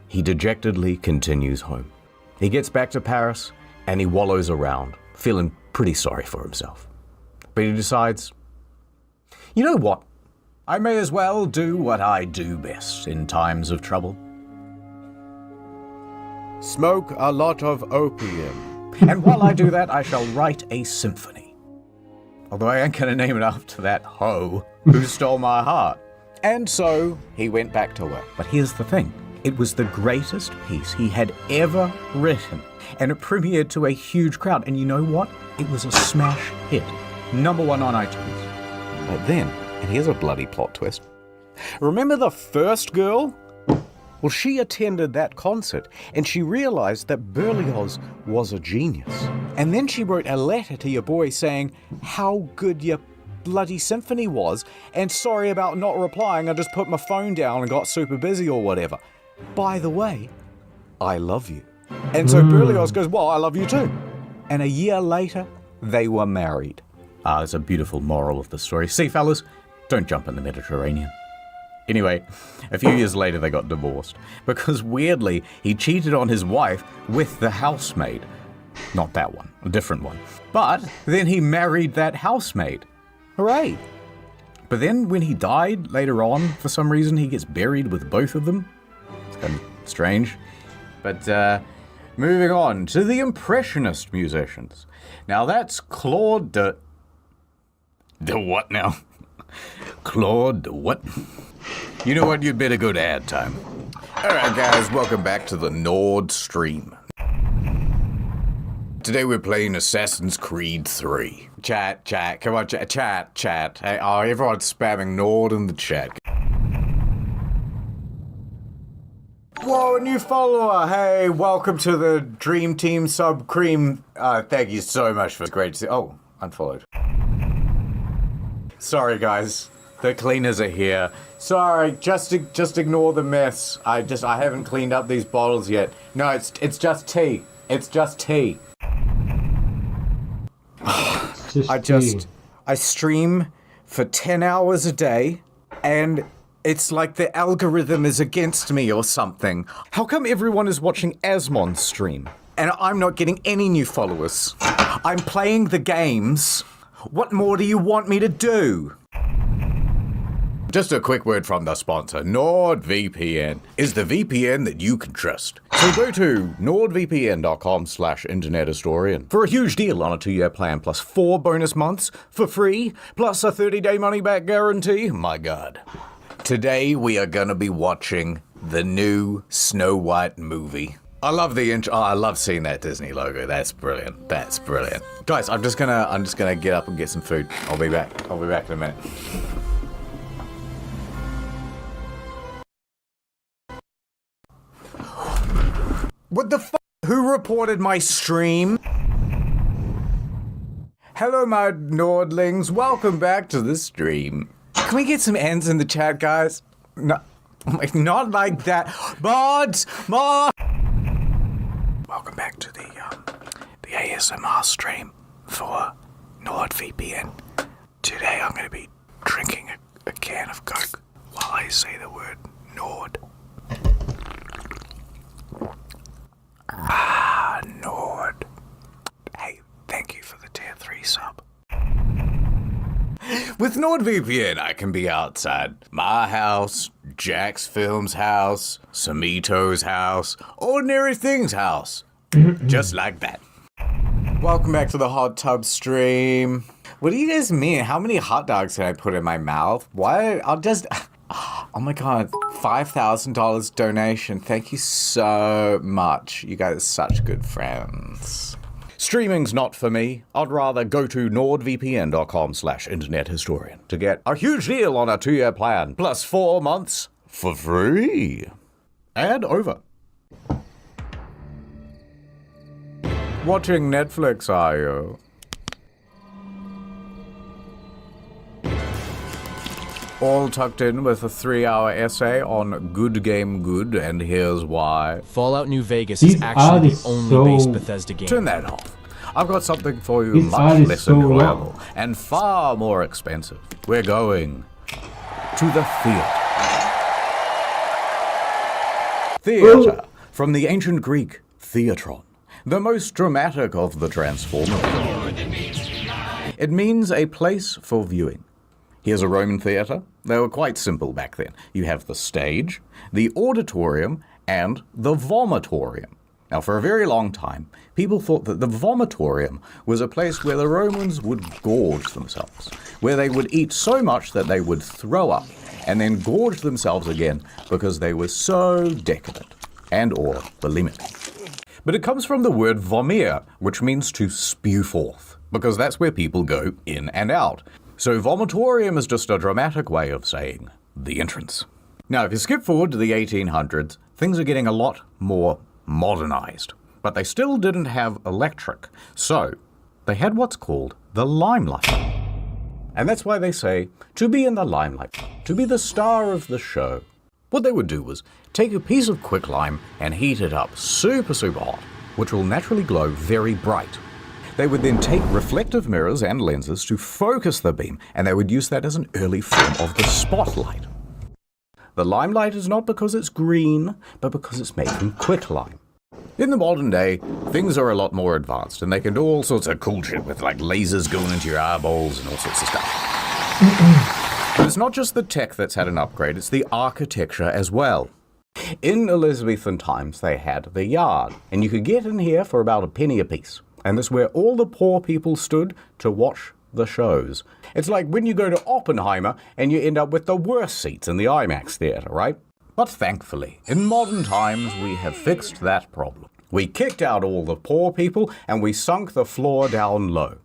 He dejectedly continues home. He gets back to Paris, and he wallows around, feeling pretty sorry for himself. But he decides, you know what? I may as well do what I do best in times of trouble. Smoke a lot of opium. And while I do that, I shall write a symphony. Although I ain't gonna name it after that hoe who stole my heart. And so he went back to work. But here's the thing. It was the greatest piece he had ever written, and it premiered to a huge crowd. And you know what? It was a smash hit. #1 on iTunes. But then, and here's a bloody plot twist. Remember the first girl? Well, she attended that concert, and she realized that Berlioz was a genius. And then she wrote a letter to your boy saying how good your bloody symphony was, and sorry about not replying, I just put my phone down and got super busy or whatever. By the way, I love you. And so Berlioz goes, well, I love you too. And a year later, they were married. There's a beautiful moral of the story. See, fellas, don't jump in the Mediterranean. Anyway, a few years later they got divorced, because weirdly, he cheated on his wife with the housemaid. Not that one, a different one. But then he married that housemaid. Hooray! But then when he died later on, for some reason, he gets buried with both of them. It's kind of strange. But moving on to the Impressionist musicians. Now that's Claude de what now? Claude de what? You know what, you'd better go to ad time. Alright guys, welcome back to the Nord stream. Today we're playing Assassin's Creed 3. Chat, come on, chat. Hey, everyone's spamming Nord in the chat. Whoa, a new follower! Hey, welcome to the Dream Team Sub Cream. Thank you so much for great to see. Oh, unfollowed. Sorry guys, the cleaners are here. Sorry, just ignore the mess. I haven't cleaned up these bottles yet. No, it's just tea. It's just tea. I stream for 10 hours a day, and it's like the algorithm is against me or something. How come everyone is watching Asmon's stream, and I'm not getting any new followers? I'm playing the games. What more do you want me to do? Just a quick word from the sponsor. NordVPN is the VPN that you can trust. So go to nordvpn.com/internethistorian for a huge deal on a 2-year plan plus 4 bonus months for free, plus a 30-day money-back guarantee. My God. Today we are gonna be watching the new Snow White movie. I love the intro. Oh, I love seeing that Disney logo. That's brilliant. That's brilliant. Guys, I'm just gonna get up and get some food. I'll be back in a minute. What the f***? Who reported my stream? Hello, my Nordlings. Welcome back to the stream. Can we get some ends in the chat, guys? No, not like that. Mods! Welcome back to the ASMR stream for NordVPN. Today I'm going to be drinking a can of Coke while I say the word Nord. Nord. Hey, thank you for the tier 3 sub. With NordVPN, I can be outside my house, Jack's Film's house, Samito's house, Ordinary Things' house. Just like that. Welcome back to the hot tub stream. What do you guys mean? How many hot dogs can I put in my mouth? Why? I'll just... Oh my God, $5,000 donation. Thank you so much. You guys are such good friends. Streaming's not for me. I'd rather go to nordvpn.com/internethistorian to get a huge deal on a 2-year plan, plus 4 months for free. Ad over. Watching Netflix, are you? All tucked in with a 3-hour essay on Good Game Good, and here's why. Fallout New Vegas is actually the only base Bethesda game. Turn that off. I've got something for you much less enjoyable and far more expensive. We're going to the theater. Theater, from the ancient Greek theatron, the most dramatic of the Transformers. It means a place for viewing. Here's a Roman theatre. They were quite simple back then. You have the stage, the auditorium, and the vomitorium. Now, for a very long time, people thought that the vomitorium was a place where the Romans would gorge themselves, where they would eat so much that they would throw up and then gorge themselves again because they were so decadent and or bulimic. But it comes from the word vomere, which means to spew forth, because that's where people go in and out. So vomitorium is just a dramatic way of saying the entrance. Now, if you skip forward to the 1800s, things are getting a lot more modernized, but they still didn't have electric, so they had what's called the limelight. And that's why they say, to be in the limelight, to be the star of the show. What they would do was take a piece of quicklime and heat it up super hot, which will naturally glow very bright. They would then take reflective mirrors and lenses to focus the beam, and they would use that as an early form of the spotlight. The limelight is not because it's green, but because it's made from quicklime. In the modern day, things are a lot more advanced, and they can do all sorts of cool shit with like lasers going into your eyeballs and all sorts of stuff. But it's not just the tech that's had an upgrade, it's the architecture as well. In Elizabethan times, they had the yard, and you could get in here for about a penny apiece. And this is where all the poor people stood to watch the shows. It's like when you go to Oppenheimer and you end up with the worst seats in the IMAX theater, right? But thankfully, in modern times, we have fixed that problem. We kicked out all the poor people and we sunk the floor down low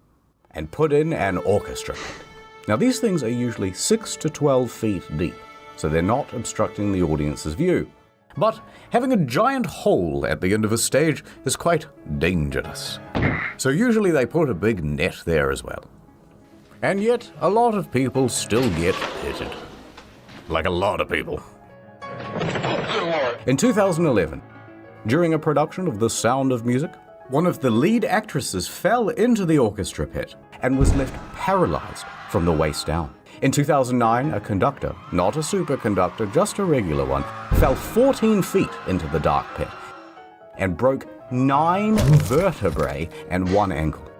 and put in an orchestra pit. Now, these things are usually 6 to 12 feet deep, so they're not obstructing the audience's view. But having a giant hole at the end of a stage is quite dangerous. So usually they put a big net there as well. And yet, a lot of people still get pitted. Like a lot of people. In 2011, during a production of The Sound of Music, one of the lead actresses fell into the orchestra pit and was left paralyzed from the waist down. In 2009, a conductor, not a superconductor, just a regular one, fell 14 feet into the dark pit and broke 9 vertebrae and 1 ankle.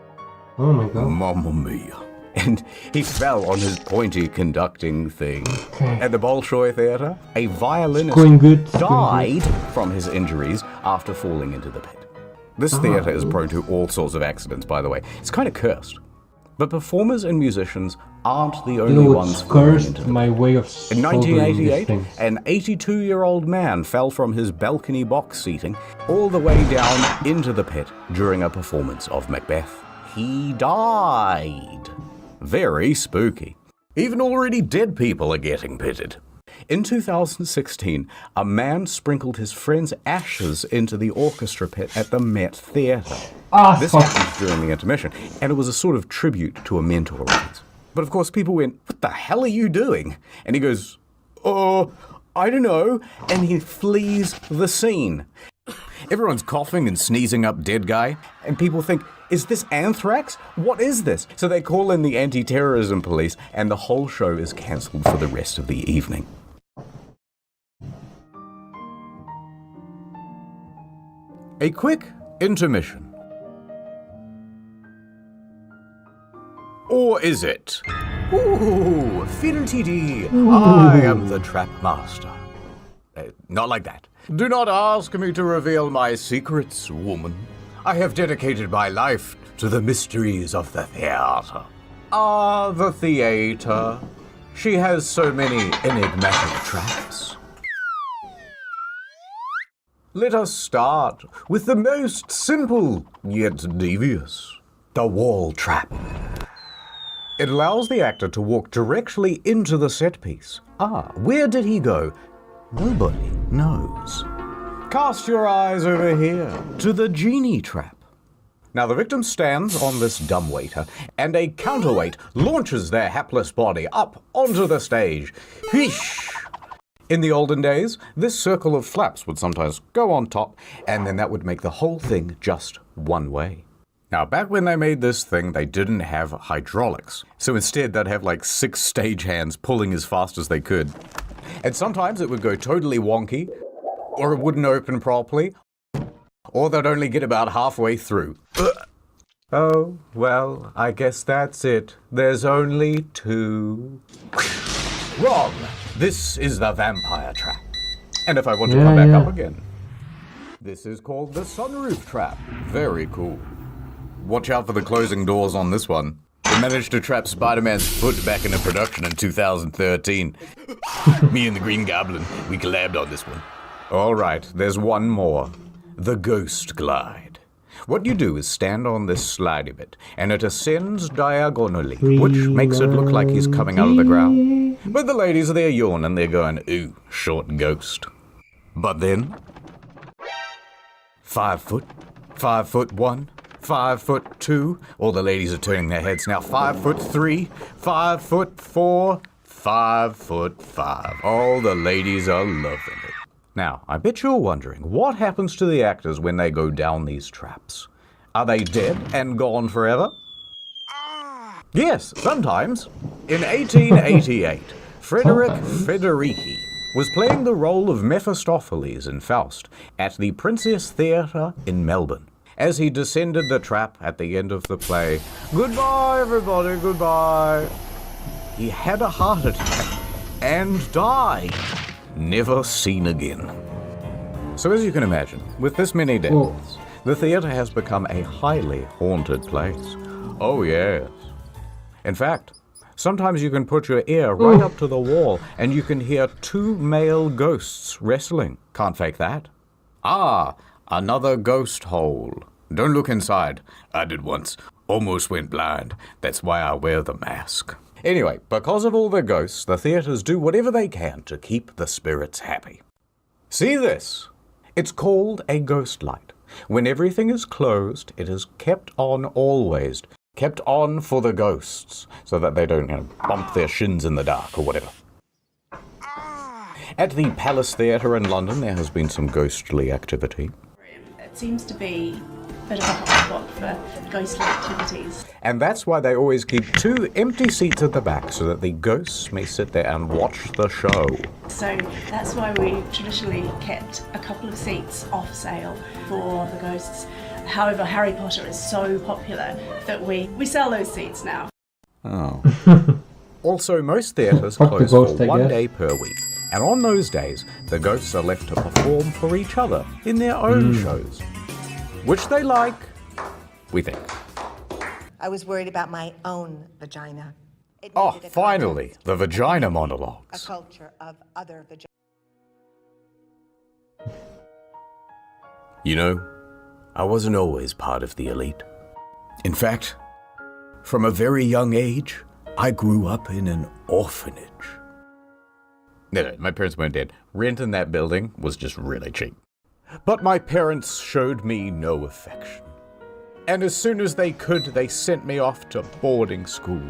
Oh my god. Mamma mia. And he fell on his pointy conducting thing. Okay. At the Bolshoi Theatre, a violinist died from his injuries after falling into the pit. This theatre is prone to all sorts of accidents, by the way. It's kind of cursed. But performers and musicians aren't the only ones falling into the pit. My way of In 1988, an 82-year-old man fell from his balcony box seating all the way down into the pit during a performance of Macbeth. He died. Very spooky. Even already dead people are getting pitted. In 2016, a man sprinkled his friend's ashes into the orchestra pit at the Met Theatre. This happened during the intermission, and it was a sort of tribute to a mentor of his. But of course, people went, "What the hell are you doing?" And he goes, "Oh, I don't know," and he flees the scene. Everyone's coughing and sneezing up dead guy, and people think, is this anthrax? What is this? So they call in the anti-terrorism police, and the whole show is cancelled for the rest of the evening. A quick intermission. Or is it? Ooh, fiddle-tee-dee, I am the trap master. Not like that. Do not ask me to reveal my secrets, woman. I have dedicated my life to the mysteries of the theater. Ah, the theater. She has so many enigmatic traps. Let us start with the most simple, yet devious. The wall trap. It allows the actor to walk directly into the set piece. Ah, where did he go? Nobody knows. Cast your eyes over here to the genie trap. Now the victim stands on this dumbwaiter, and a counterweight launches their hapless body up onto the stage. Whoosh! In the olden days, this circle of flaps would sometimes go on top, and then that would make the whole thing just one way. Now, back when they made this thing, they didn't have hydraulics. So instead, they'd have like 6 stagehands pulling as fast as they could. And sometimes it would go totally wonky, or it wouldn't open properly, or they'd only get about halfway through. Oh, well, I guess that's it. There's only 2. Wrong! This is the vampire trap. And if I want to come back up again, This is called the sunroof trap. Very cool. Watch out for the closing doors on this one. We managed to trap Spider-Man's foot back into production in 2013. Me and the Green Goblin, we collabed on this one. All right, there's one more. The Ghost Glide. What you do is stand on this slidey bit, and it ascends diagonally, which makes it look like he's coming out of the ground. But the ladies, they're yawning, they're going, ooh, short ghost. But then, 5 foot, 5 foot 1, 5 foot 2, all the ladies are turning their heads now, 5 foot 3, 5 foot 4, 5 foot 5. All the ladies are loving it. Now, I bet you're wondering, what happens to the actors when they go down these traps? Are they dead and gone forever? Yes, sometimes. In 1888, Frederick Federici was playing the role of Mephistopheles in Faust at the Princess Theatre in Melbourne. As he descended the trap at the end of the play, goodbye everybody, goodbye, he had a heart attack and died. Never seen again. So as you can imagine, with this many deaths, the theatre has become a highly haunted place. Oh yes. In fact, sometimes you can put your ear right up to the wall and you can hear 2 male ghosts wrestling. Can't fake that. Ah, another ghost hole. Don't look inside. I did once. Almost went blind. That's why I wear the mask. Anyway, because of all the ghosts, the theatres do whatever they can to keep the spirits happy. See this? It's called a ghost light. When everything is closed, it is kept on always. Kept on for the ghosts, so that they don't, bump their shins in the dark or whatever. At the Palace Theatre in London, there has been some ghostly activity. It seems to be a bit of a hotspot for ghostly activities. And that's why they always keep 2 empty seats at the back, so that the ghosts may sit there and watch the show. So that's why we traditionally kept a couple of seats off sale for the ghosts. However, Harry Potter is so popular that we sell those seats now. Oh. Also, most theatres close for 1 day per week. And on those days, the ghosts are left to perform for each other in their own shows. Which they like, we think. I was worried about my own vagina. Oh, finally, the vagina monologues. A culture of other vaginas. You know, I wasn't always part of the elite. In fact, from a very young age, I grew up in an orphanage. No, my parents weren't dead. Rent in that building was just really cheap. But my parents showed me no affection. And as soon as they could, they sent me off to boarding school.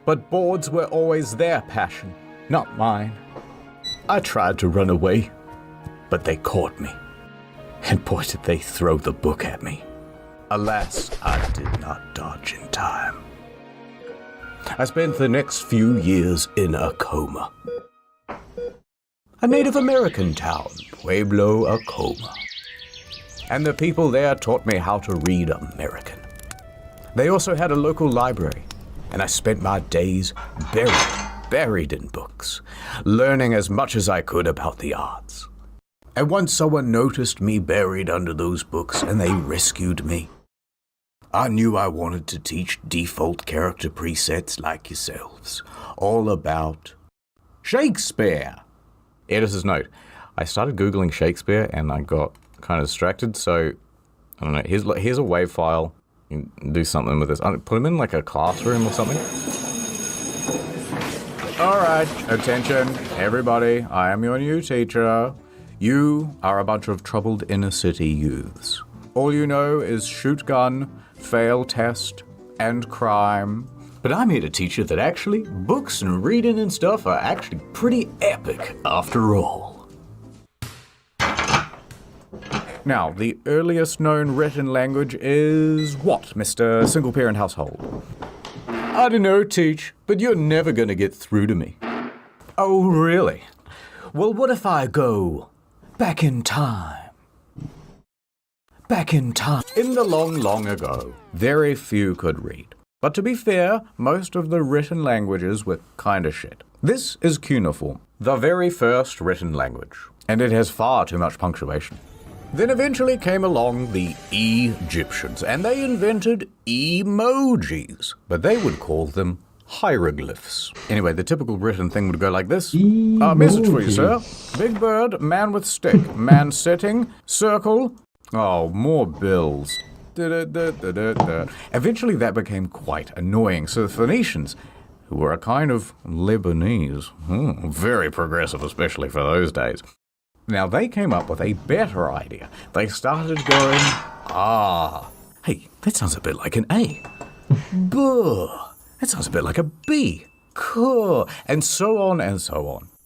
But boards were always their passion, not mine. I tried to run away, but they caught me. And boy, did they throw the book at me. Alas, I did not dodge in time. I spent the next few years in a coma. A Native American town, Pueblo, Acoma. And the people there taught me how to read American. They also had a local library, and I spent my days buried in books, learning as much as I could about the arts. And once someone noticed me buried under those books and they rescued me, I knew I wanted to teach default character presets like yourselves, all about Shakespeare. Editor's note, I started Googling Shakespeare and I got kind of distracted, so, I don't know, here's a WAV file. You can do something with this. Put him in like a classroom or something. Alright, attention, everybody, I am your new teacher. You are a bunch of troubled inner city youths. All you know is shoot gun, fail test, and crime. But I'm here to teach you that actually, books and reading and stuff are actually pretty epic after all. Now, the earliest known written language is what, Mr. Single Parent Household? I don't know, teach, but you're never gonna get through to me. Oh, really? Well, what if I go back in time? Back in time. In the long, long ago, very few could read. But to be fair, most of the written languages were kinda shit. This is cuneiform, the very first written language, and it has far too much punctuation. Then eventually came along the Egyptians, and they invented emojis, but they would call them hieroglyphs. Anyway, the typical written thing would go like this. Message for you, sir. Big bird, man with stick, man sitting, circle. Oh, more bills. Eventually that became quite annoying, so the Phoenicians, who were a kind of Lebanese, very progressive especially for those days, now they came up with a better idea. They started going, hey, that sounds a bit like an A. Buh. That sounds a bit like a B. Cool. And so on,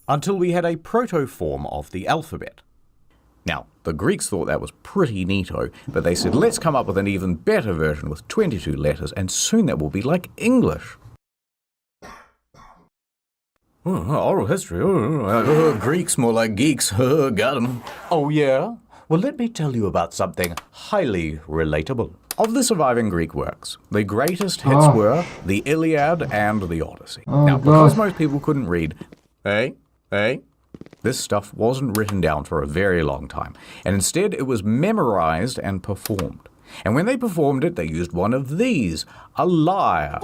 until we had a proto-form of the alphabet. Now, the Greeks thought that was pretty neato, but they said, let's come up with an even better version with 22 letters, and soon that will be like English. Oral history. Greeks more like geeks. Got 'em. Oh, yeah? Well, let me tell you about something highly relatable. Of the surviving Greek works, the greatest hits were the Iliad and the Odyssey. Now, because most people couldn't read, this stuff wasn't written down for a very long time, and instead it was memorized and performed. And when they performed it, they used one of these, a lyre.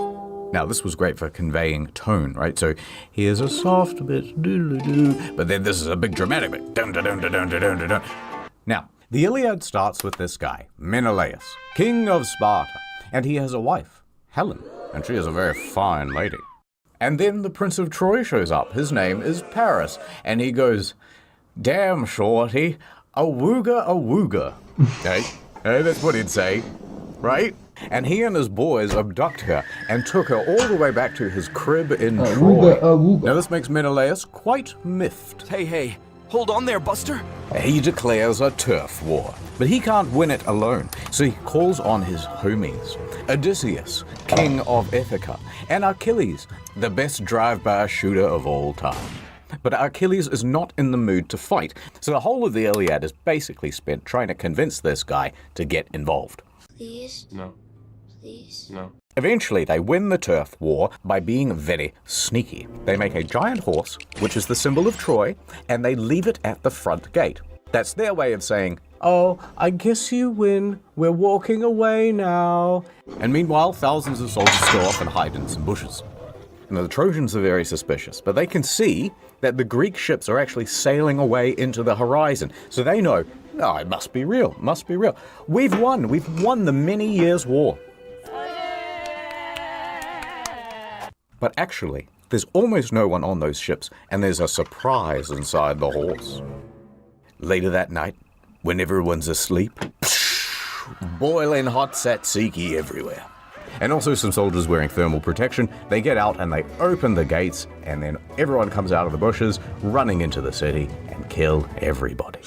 Now, this was great for conveying tone, right? So here's a soft bit, doo-doo-doo, but then this is a big dramatic bit, dun-dun-dun-dun-dun-dun-dun. Now, the Iliad starts with this guy, Menelaus, king of Sparta, and he has a wife, Helen, and she is a very fine lady. And then the Prince of Troy shows up. His name is Paris, and he goes, damn, shorty, awooga. Hey, that's what he'd say, right? And he and his boys abduct her and took her all the way back to his crib in Troy. Now this makes Menelaus quite miffed. Hey, hold on there, Buster. He declares a turf war, but he can't win it alone, so he calls on his homies. Odysseus, king of Ithaca, and Achilles, the best drive-by shooter of all time. But Achilles is not in the mood to fight, so the whole of the Iliad is basically spent trying to convince this guy to get involved. Please? No. Please? No. Eventually, they win the turf war by being very sneaky. They make a giant horse, which is the symbol of Troy, and they leave it at the front gate. That's their way of saying, oh, I guess you win. We're walking away now. And meanwhile, thousands of soldiers go off and hide in some bushes. Now, the Trojans are very suspicious, but they can see that the Greek ships are actually sailing away into the horizon. So they know, oh, it must be real, We've won the many years' war. But actually, there's almost no one on those ships, and there's a surprise inside the horse. Later that night, when everyone's asleep, boiling hot tzatziki everywhere. And also some soldiers wearing thermal protection. They get out and they open the gates, and then everyone comes out of the bushes, running into the city, and kill everybody.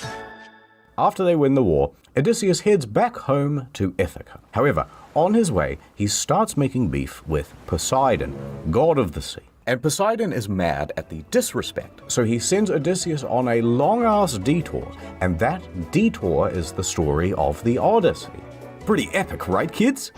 After they win the war, Odysseus heads back home to Ithaca. However, on his way, he starts making beef with Poseidon, god of the sea. And Poseidon is mad at the disrespect, so he sends Odysseus on a long-ass detour, and that detour is the story of the Odyssey. Pretty epic, right, kids?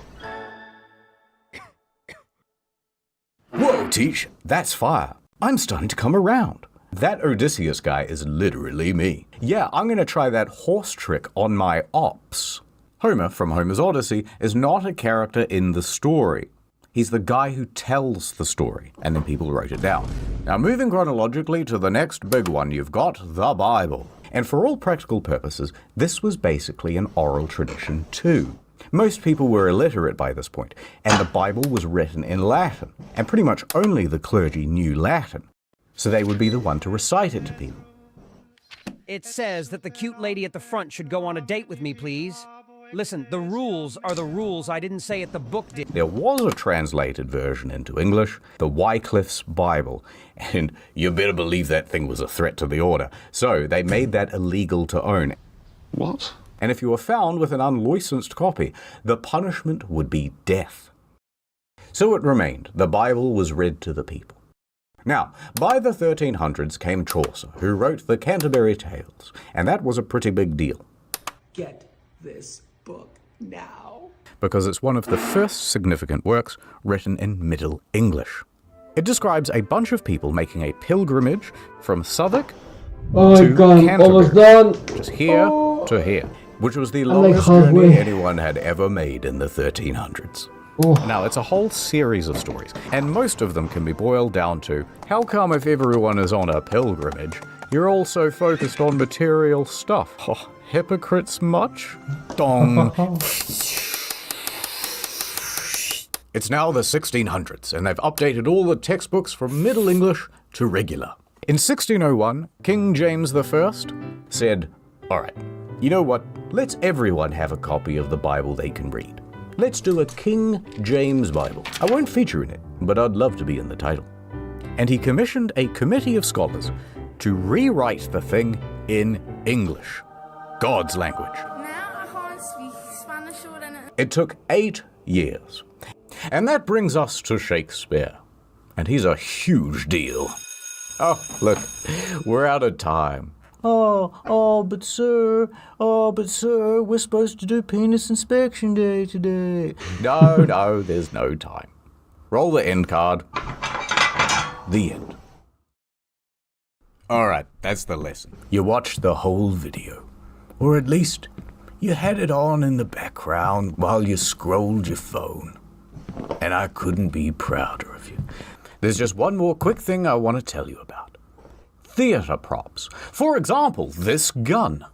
Whoa, Teach, that's fire. I'm starting to come around. That Odysseus guy is literally me. Yeah, I'm gonna try that horse trick on my ops. Homer, from Homer's Odyssey, is not a character in the story. He's the guy who tells the story, and then people wrote it down. Now, moving chronologically to the next big one, you've got the Bible. And for all practical purposes, this was basically an oral tradition too. Most people were illiterate by this point, and the Bible was written in Latin, and pretty much only the clergy knew Latin. So they would be the one to recite it to people. It says that the cute lady at the front should go on a date with me, please. Listen, the rules are the rules. I didn't say it, the book did. There was a translated version into English, the Wycliffe's Bible, and you better believe that thing was a threat to the order. So they made that illegal to own. What? And if you were found with an unlicensed copy, the punishment would be death. So it remained. The Bible was read to the people. Now, by the 1300s came Chaucer, who wrote the Canterbury Tales, and that was a pretty big deal. Get this book now. Because it's one of the first significant works written in Middle English. It describes a bunch of people making a pilgrimage from Southwark to Canterbury, just here to here. which was the like longest halfway. journey anyone had ever made in the 1300s. Oh. Now, it's a whole series of stories, and most of them can be boiled down to, how come if everyone is on a pilgrimage, you're all so focused on material stuff? Oh, hypocrites much? Dong. It's now the 1600s, and they've updated all the textbooks from Middle English to regular. In 1601, King James I said, all right, you know what? Let's everyone have a copy of the Bible they can read. Let's do a King James Bible. I won't feature in it, but I'd love to be in the title. And he commissioned a committee of scholars to rewrite the thing in English, God's language. Now I can't speak Spanish or anything. It took 8 years. And that brings us to Shakespeare. And he's a huge deal. Oh, look, we're out of time. But sir, we're supposed to do penis inspection day today. No, there's no time. Roll the end card. The end. All right, that's the lesson. You watched the whole video. Or at least, you had it on in the background while you scrolled your phone. And I couldn't be prouder of you. There's just one more quick thing I want to tell you about. Theater props. For example, this gun.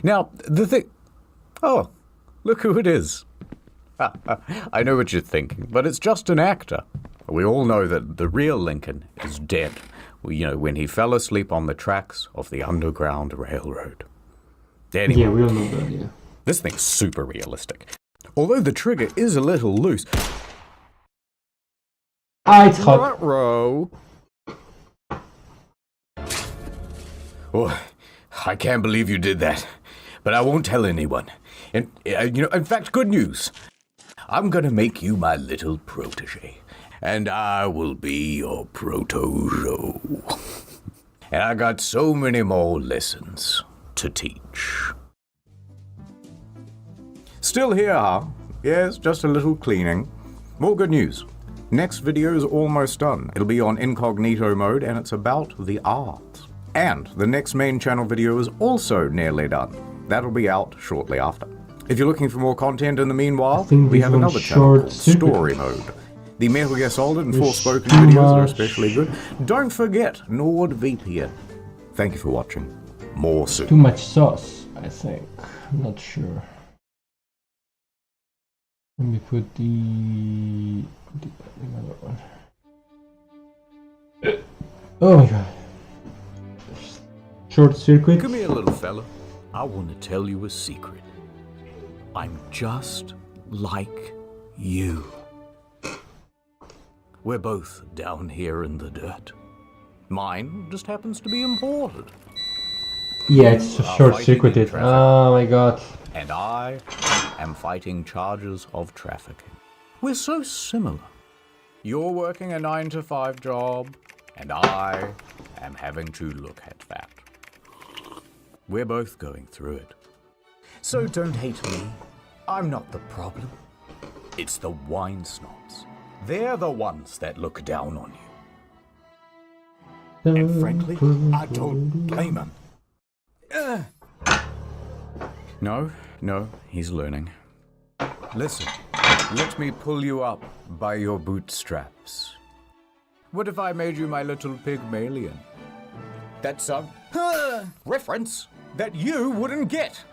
Now, the thing... Oh, look who it is. I know what you're thinking, but it's just an actor. We all know that the real Lincoln is dead. When he fell asleep on the tracks of the Underground Railroad. Anyway, Yeah, we all know that, yeah. this thing's super realistic. Although the trigger is a little loose. It's hot. Ruh-roh. Oh, I can't believe you did that. But I won't tell anyone. And, in fact, good news. I'm gonna make you my little protege. And I will be your protojo. And I got so many more lessons to teach. Still here, huh? Yes, just a little cleaning. More good news. Next video is almost done. It'll be on incognito mode, and it's about the art. And the next main channel video is also nearly done. That'll be out shortly after. If you're looking for more content in the meanwhile, we have another channel called Story Mode. The Metal Gear Solid and Forspoken videos are especially good. Don't forget NordVPN. Thank you for watching. More soon. Too much sauce, I think. I'm not sure. Let me put the other one. Oh my god. Short circuit. Come here, little fella. I want to tell you a secret. I'm just like you. We're both down here in the dirt. Mine just happens to be imported. Yeah, it's a short circuited. Oh my god. And I am fighting charges of trafficking. We're so similar. You're working a 9-to-5 job, and I am having to look at that. We're both going through it. So don't hate me. I'm not the problem. It's the wine snobs. They're the ones that look down on you. And frankly, I don't blame them. No, he's learning. Listen, let me pull you up by your bootstraps. What if I made you my little Pygmalion? That's a reference that you wouldn't get.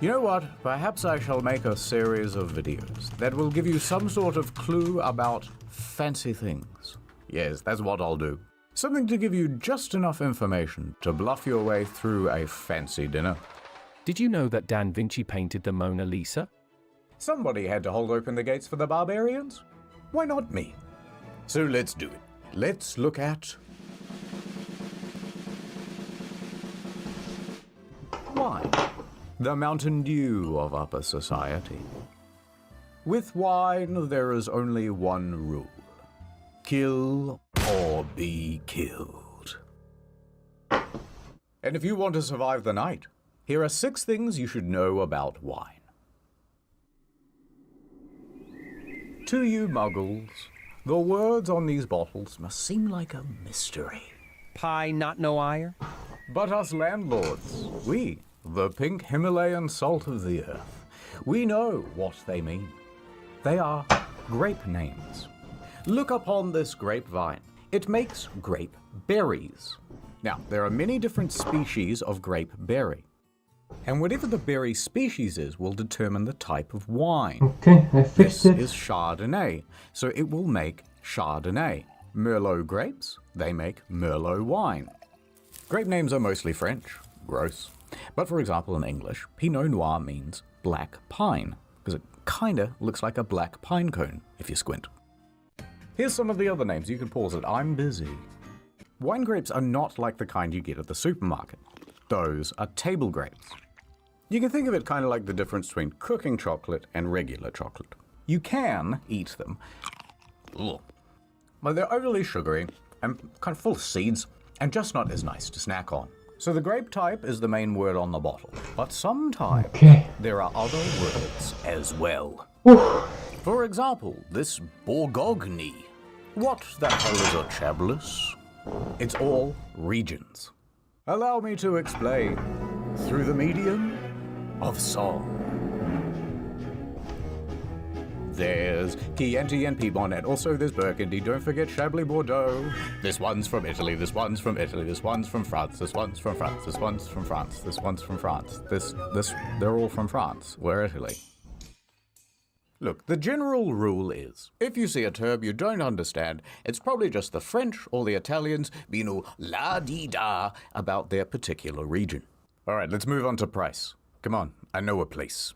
You know what? Perhaps I shall make a series of videos that will give you some sort of clue about fancy things. Yes, that's what I'll do. Something to give you just enough information to bluff your way through a fancy dinner. Did you know that Da Vinci painted the Mona Lisa? Somebody had to hold open the gates for the barbarians. Why not me? So let's do it. Let's look at wine. The Mountain Dew of upper society. With wine, there is only one rule. Kill or be killed. And if you want to survive the night, here are 6 things you should know about wine. To you muggles, the words on these bottles must seem like a mystery. Pie not no ire? But us landlords, we the pink Himalayan salt of the earth. We know what they mean. They are grape names. Look upon this grapevine. It makes grape berries. Now, there are many different species of grape berry. And whatever the berry species is will determine the type of wine. Okay, I fixed it. This is Chardonnay, so it will make Chardonnay. Merlot grapes, they make Merlot wine. Grape names are mostly French. Gross. But for example, in English, Pinot Noir means black pine, because it kinda looks like a black pine cone, if you squint. Here's some of the other names. You can pause it. I'm busy. Wine grapes are not like the kind you get at the supermarket. Those are table grapes. You can think of it kind of like the difference between cooking chocolate and regular chocolate. You can eat them, but they're overly sugary and kind of full of seeds and just not as nice to snack on. So the grape type is the main word on the bottle, but sometimes there are other words as well. For example, this Bourgogne. What the hell is a Chablis? It's all regions. Allow me to explain through the medium of song. There's Chianti and Piedmont, also there's Burgundy. Don't forget Chablis Bordeaux. This one's from Italy, this one's from Italy, this one's from France, this one's from France, this one's from France, this one's from France. They're all from France. We're Italy. Look, the general rule is, if you see a term you don't understand, it's probably just the French or the Italians being all la-dee-da about their particular region. All right, let's move on to price. Come on, I know a place.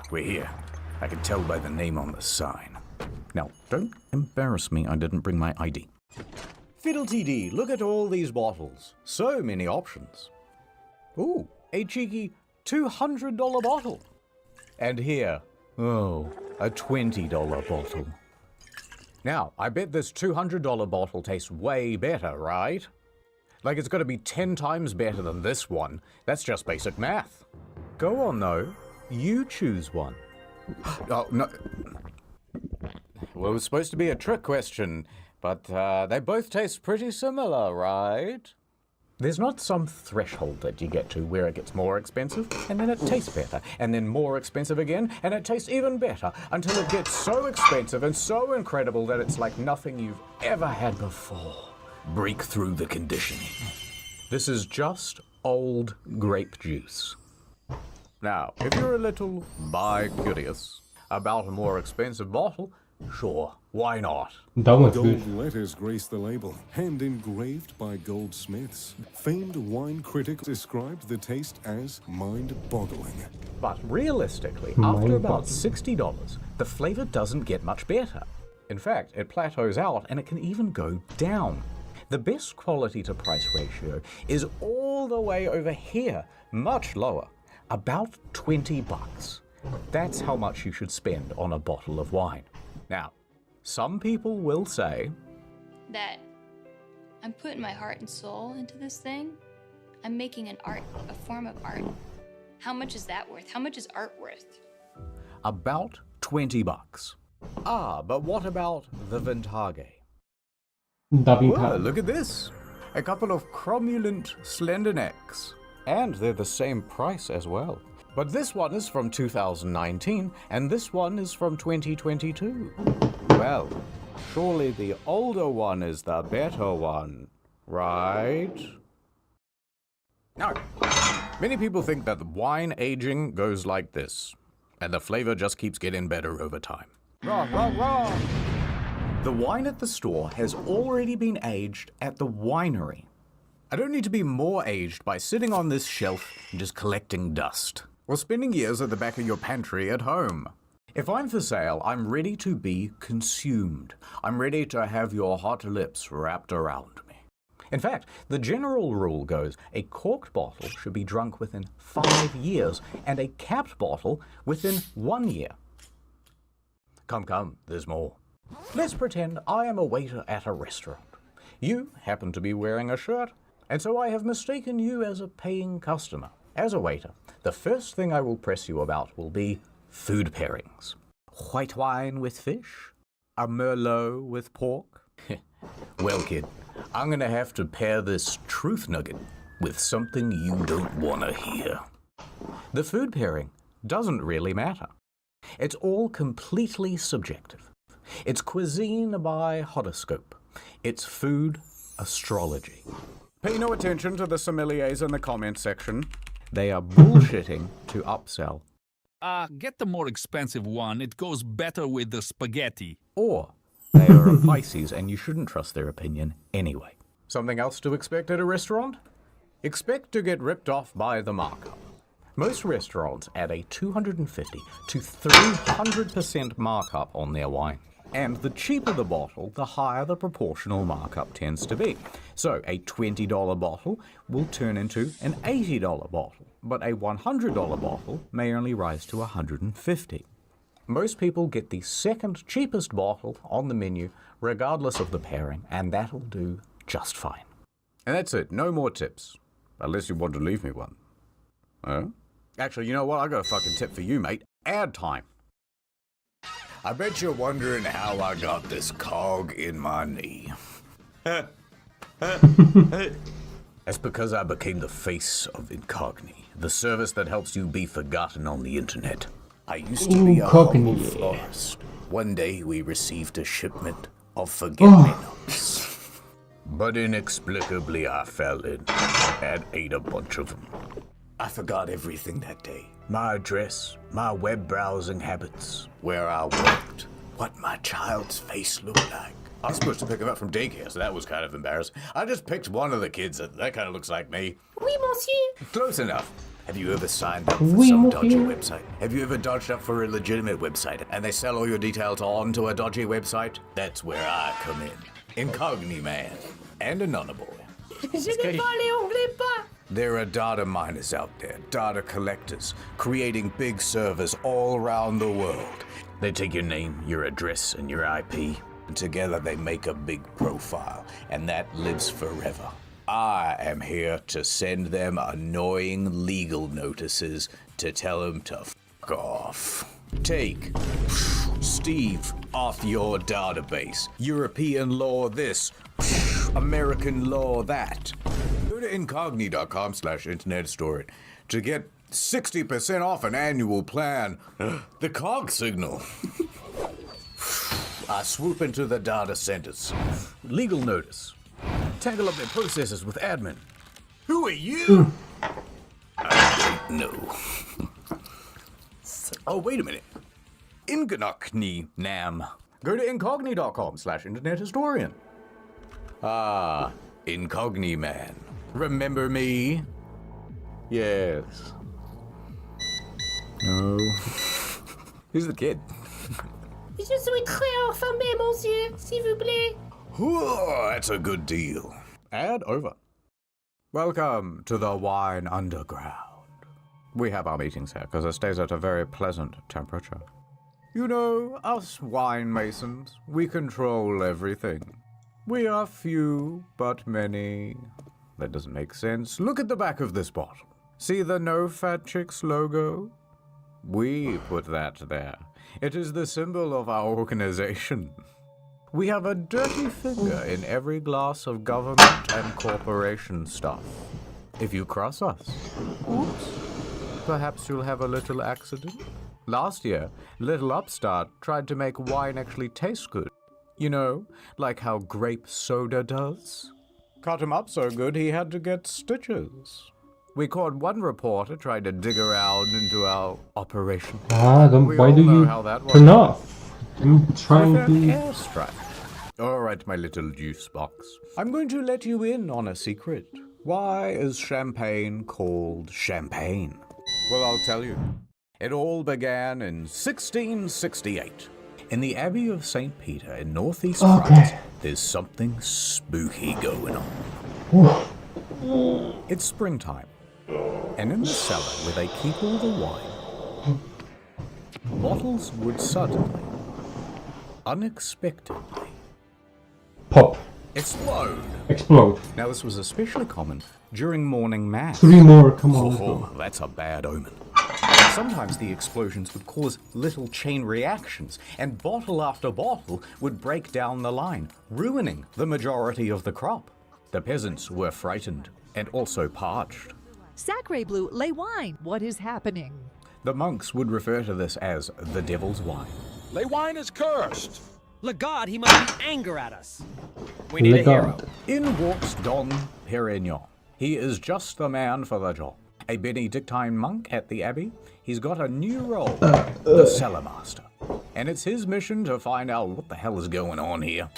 We're here. I can tell by the name on the sign. Now, don't embarrass me, I didn't bring my ID. Fiddle-tee-dee, look at all these bottles. So many options. Ooh, a cheeky $200 bottle. And here, oh, a $20 bottle. Now, I bet this $200 bottle tastes way better, right? Like it's got to be 10 times better than this one. That's just basic math. Go on, though. You choose one. Oh, no. Well, it was supposed to be a trick question, but they both taste pretty similar, right? There's not some threshold that you get to where it gets more expensive, and then it tastes better, and then more expensive again, and it tastes even better, until it gets so expensive and so incredible that it's like nothing you've ever had before. Break through the conditioning. This is just old grape juice. Now, if you're a little bi-curious about a more expensive bottle, sure, why not? Gold letters grace the label, hand engraved by goldsmiths. Famed wine critics described the taste as mind-boggling. But realistically, after about $60, the flavor doesn't get much better. In fact, it plateaus out and it can even go down. The best quality to price ratio is all the way over here, much lower, about 20 bucks. That's how much you should spend on a bottle of wine. Now, some people will say that I'm putting my heart and soul into this thing. I'm making an art, a form of art. How much is that worth? How much is art worth? About 20 bucks. But what about the Vintage? Whoa, look at this. A couple of cromulent slender necks. And they're the same price as well. But this one is from 2019, and this one is from 2022. Well, surely the older one is the better one, right? No. Many people think that the wine aging goes like this, and the flavor just keeps getting better over time. Wrong, wrong, wrong! The wine at the store has already been aged at the winery. I don't need to be more aged by sitting on this shelf and just collecting dust, or spending years at the back of your pantry at home. If I'm for sale, I'm ready to be consumed. I'm ready to have your hot lips wrapped around me. In fact, the general rule goes a corked bottle should be drunk within 5 years, and a capped bottle within 1 year. Come, there's more. Let's pretend I am a waiter at a restaurant. You happen to be wearing a shirt, and so I have mistaken you as a paying customer. As a waiter, the first thing I will press you about will be food pairings. White wine with fish? A Merlot with pork? Well, kid, I'm gonna have to pair this truth nugget with something you don't want to hear. The food pairing doesn't really matter. It's all completely subjective. It's cuisine by horoscope. It's food astrology. Pay no attention to the sommeliers in the comment section. They are bullshitting to upsell. Get the more expensive one. It goes better with the spaghetti. Or they are a Pisces and you shouldn't trust their opinion anyway. Something else to expect at a restaurant? Expect to get ripped off by the markup. Most restaurants add a 250 to 300% markup on their wine. And the cheaper the bottle, the higher the proportional markup tends to be. So a $20 bottle will turn into an $80 bottle, but a $100 bottle may only rise to $150. Most people get the second cheapest bottle on the menu, regardless of the pairing, and that'll do just fine. And that's it, no more tips. Unless you want to leave me one. Huh? Actually, you know what? I got a fucking tip for you, mate. Ad time. I bet you're wondering how I got this cog in my knee. That's because I became the face of Incogni, the service that helps you be forgotten on the internet. I used to be a humble florist. One day we received a shipment of forget-me-nots. But inexplicably I fell in and ate a bunch of them. I forgot everything that day. My address, my web browsing habits, where I worked, what my child's face looked like. I was supposed to pick him up from daycare, so that was kind of embarrassing. I just picked one of the kids that kind of looks like me. Oui, monsieur. Close enough. Have you ever signed up for some dodgy website? Have you ever dodged up for a legitimate website and they sell all your details onto a dodgy website? That's where I come in. Incogni man. And a nonna boy. Je ne parle anglais pas. There are data miners out there, data collectors, creating big servers all around the world. They take your name, your address, and your IP, and together they make a big profile, and that lives forever. I am here to send them annoying legal notices to tell them to fuck off. Take Steve off your database. European law this, American law that. Go to incogni.com/internet-store to get 60% off an annual plan. The cog signal. I swoop into the data centers. Legal notice. Tangle up their processes with admin. Who are you? I don't know. Oh, wait a minute. Incogni Nam. Go to incogni.com/internet-historian. Ah, Incogni man. Remember me? Yes. No. Who's the kid? Je suis très affamé, monsieur, s'il vous plaît. Whoa, that's a good deal. Ad over. Welcome to the Wine Underground. We have our meetings here because it stays at a very pleasant temperature. You know, us wine masons, we control everything. We are few, but many. That doesn't make sense. Look at the back of this bottle. See the No Fat Chicks logo? We put that there. It is the symbol of our organization. We have a dirty finger in every glass of government and corporation stuff. If you cross us, oops, perhaps you'll have a little accident. Last year, little upstart tried to make wine actually taste good. You know, like how grape soda does. Cut him up so good he had to get stitches. We caught one reporter trying to dig around into our operation. Why do you turn off? I'm trying to... Airstrike. Alright, my little juice box. I'm going to let you in on a secret. Why is champagne called champagne? Well, I'll tell you. It all began in 1668. In the Abbey of St. Peter in northeast France, there's something spooky going on. It's springtime, and in the cellar where they keep all the wine, bottles would suddenly, unexpectedly, pop. Explode. Now this was especially common during morning mass. 3 more, come on. Oh, that's a bad omen. Sometimes the explosions would cause little chain reactions, and bottle after bottle would break down the line, ruining the majority of the crop. The peasants were frightened. and also parched. Sacre Bleu, lay wine. What is happening? The monks would refer to this as the devil's wine. Lay wine is cursed. Legod, he must be anger at us. We need a hero. In walks Dom Perignon. He is just the man for the job. A Benedictine monk at the abbey. He's got a new role, the cellar master. And it's his mission to find out what the hell is going on here.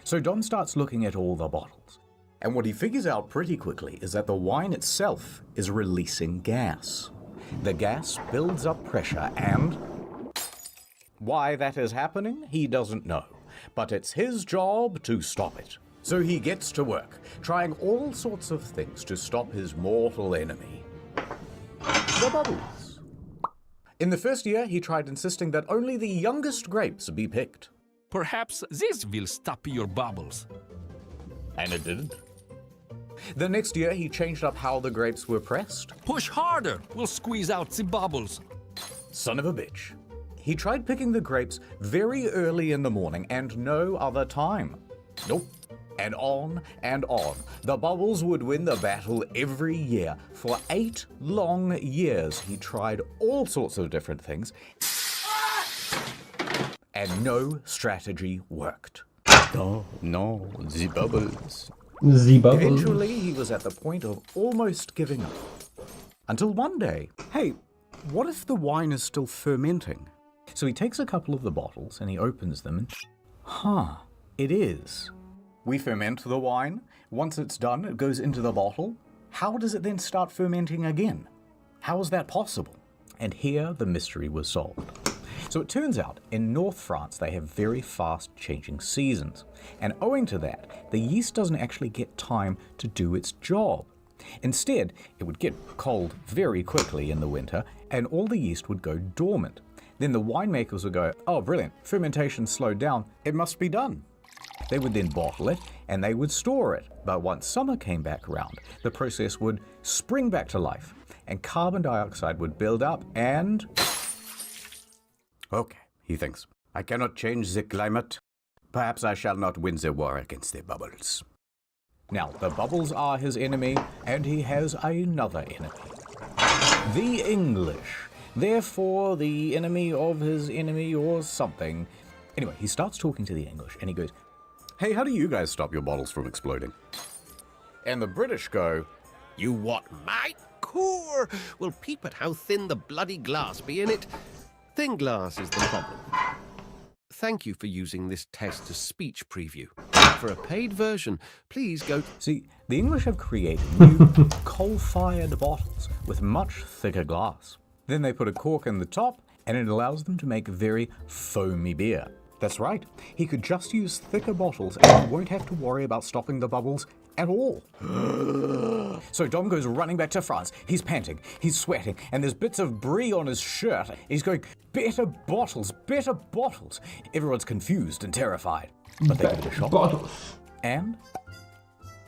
So Dom starts looking at all the bottles. And what he figures out pretty quickly is that the wine itself is releasing gas. The gas builds up pressure and... why that is happening, he doesn't know. But it's his job to stop it. So he gets to work, trying all sorts of things to stop his mortal enemy. The bubbles. In the first year, he tried insisting that only the youngest grapes be picked. Perhaps this will stop your bubbles. And it didn't. The next year, he changed up how the grapes were pressed. Push harder, we'll squeeze out the bubbles. Son of a bitch. He tried picking the grapes very early in the morning and no other time. Nope. And on and on. The bubbles would win the battle every year. For 8 long years, he tried all sorts of different things. And no strategy worked. Oh, no, the bubbles. The bubbles. Eventually, he was at the point of almost giving up. Until one day, hey, what if the wine is still fermenting? So he takes a couple of the bottles and he opens them and, it is. We ferment the wine. Once it's done, it goes into the bottle. How does it then start fermenting again? How is that possible? And here the mystery was solved. So it turns out in North France they have very fast changing seasons. And owing to that, the yeast doesn't actually get time to do its job. Instead, it would get cold very quickly in the winter and all the yeast would go dormant. Then the winemakers would go, oh brilliant, fermentation slowed down, it must be done. They would then bottle it and they would store it. But once summer came back around, the process would spring back to life and carbon dioxide would build up and... Okay, he thinks, I cannot change the climate. Perhaps I shall not win the war against the bubbles. Now, the bubbles are his enemy and he has another enemy. The English. Therefore, the enemy of his enemy or something. Anyway, he starts talking to the English and he goes, hey, how do you guys stop your bottles from exploding? And the British go, you what, mate? Core! Well, peep at how thin the bloody glass be in it. Thin glass is the problem. Thank you for using this text-to-speech preview. For a paid version, please go... See, the English have created new coal-fired bottles with much thicker glass. Then they put a cork in the top, and it allows them to make very foamy beer. That's right, he could just use thicker bottles and won't have to worry about stopping the bubbles at all. So Dom goes running back to France. He's panting, he's sweating, and there's bits of brie on his shirt. He's going, better bottles, better bottles. Everyone's confused and terrified, but they give it a shot. Bottles. And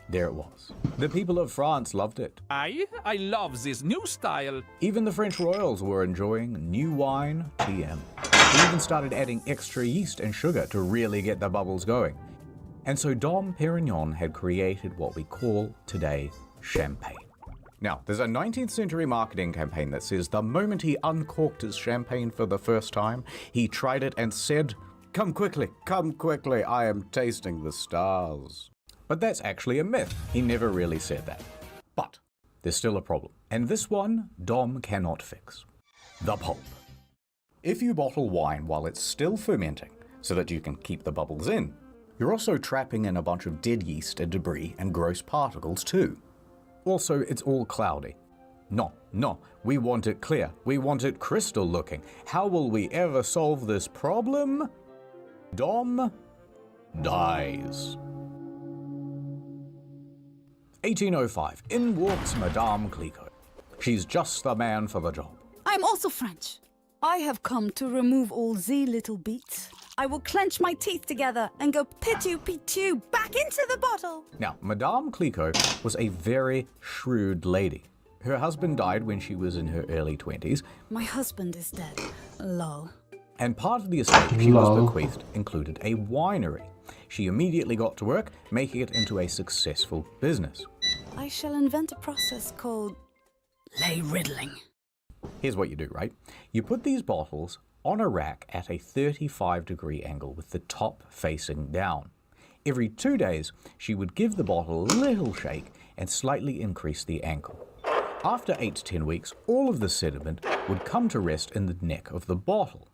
there it was. The people of France loved it. I love this new style. Even the French royals were enjoying new wine, TM. They even started adding extra yeast and sugar to really get the bubbles going. And so Dom Perignon had created what we call today champagne. Now, there's a 19th century marketing campaign that says the moment he uncorked his champagne for the first time, he tried it and said, come quickly, I am tasting the stars. But that's actually a myth. He never really said that. But there's still a problem. And this one, Dom cannot fix. The pulp. If you bottle wine while it's still fermenting, so that you can keep the bubbles in, you're also trapping in a bunch of dead yeast and debris and gross particles too. Also, it's all cloudy. No, we want it clear. We want it crystal looking. How will we ever solve this problem? Dom dies. 1805, in walks Madame Clicquot. She's just the man for the job. I'm also French. I have come to remove all the little beats. I will clench my teeth together and go pitu back into the bottle. Now, Madame Clicquot was a very shrewd lady. Her husband died when she was in her early 20s. My husband is dead. Lol. And part of the estate she was bequeathed included a winery. She immediately got to work, making it into a successful business. I shall invent a process called lay riddling. Here's what you do, right? You put these bottles on a rack at a 35-degree angle with the top facing down. Every 2 days, she would give the bottle a little shake and slightly increase the angle. After 8 to 10 weeks, all of the sediment would come to rest in the neck of the bottle.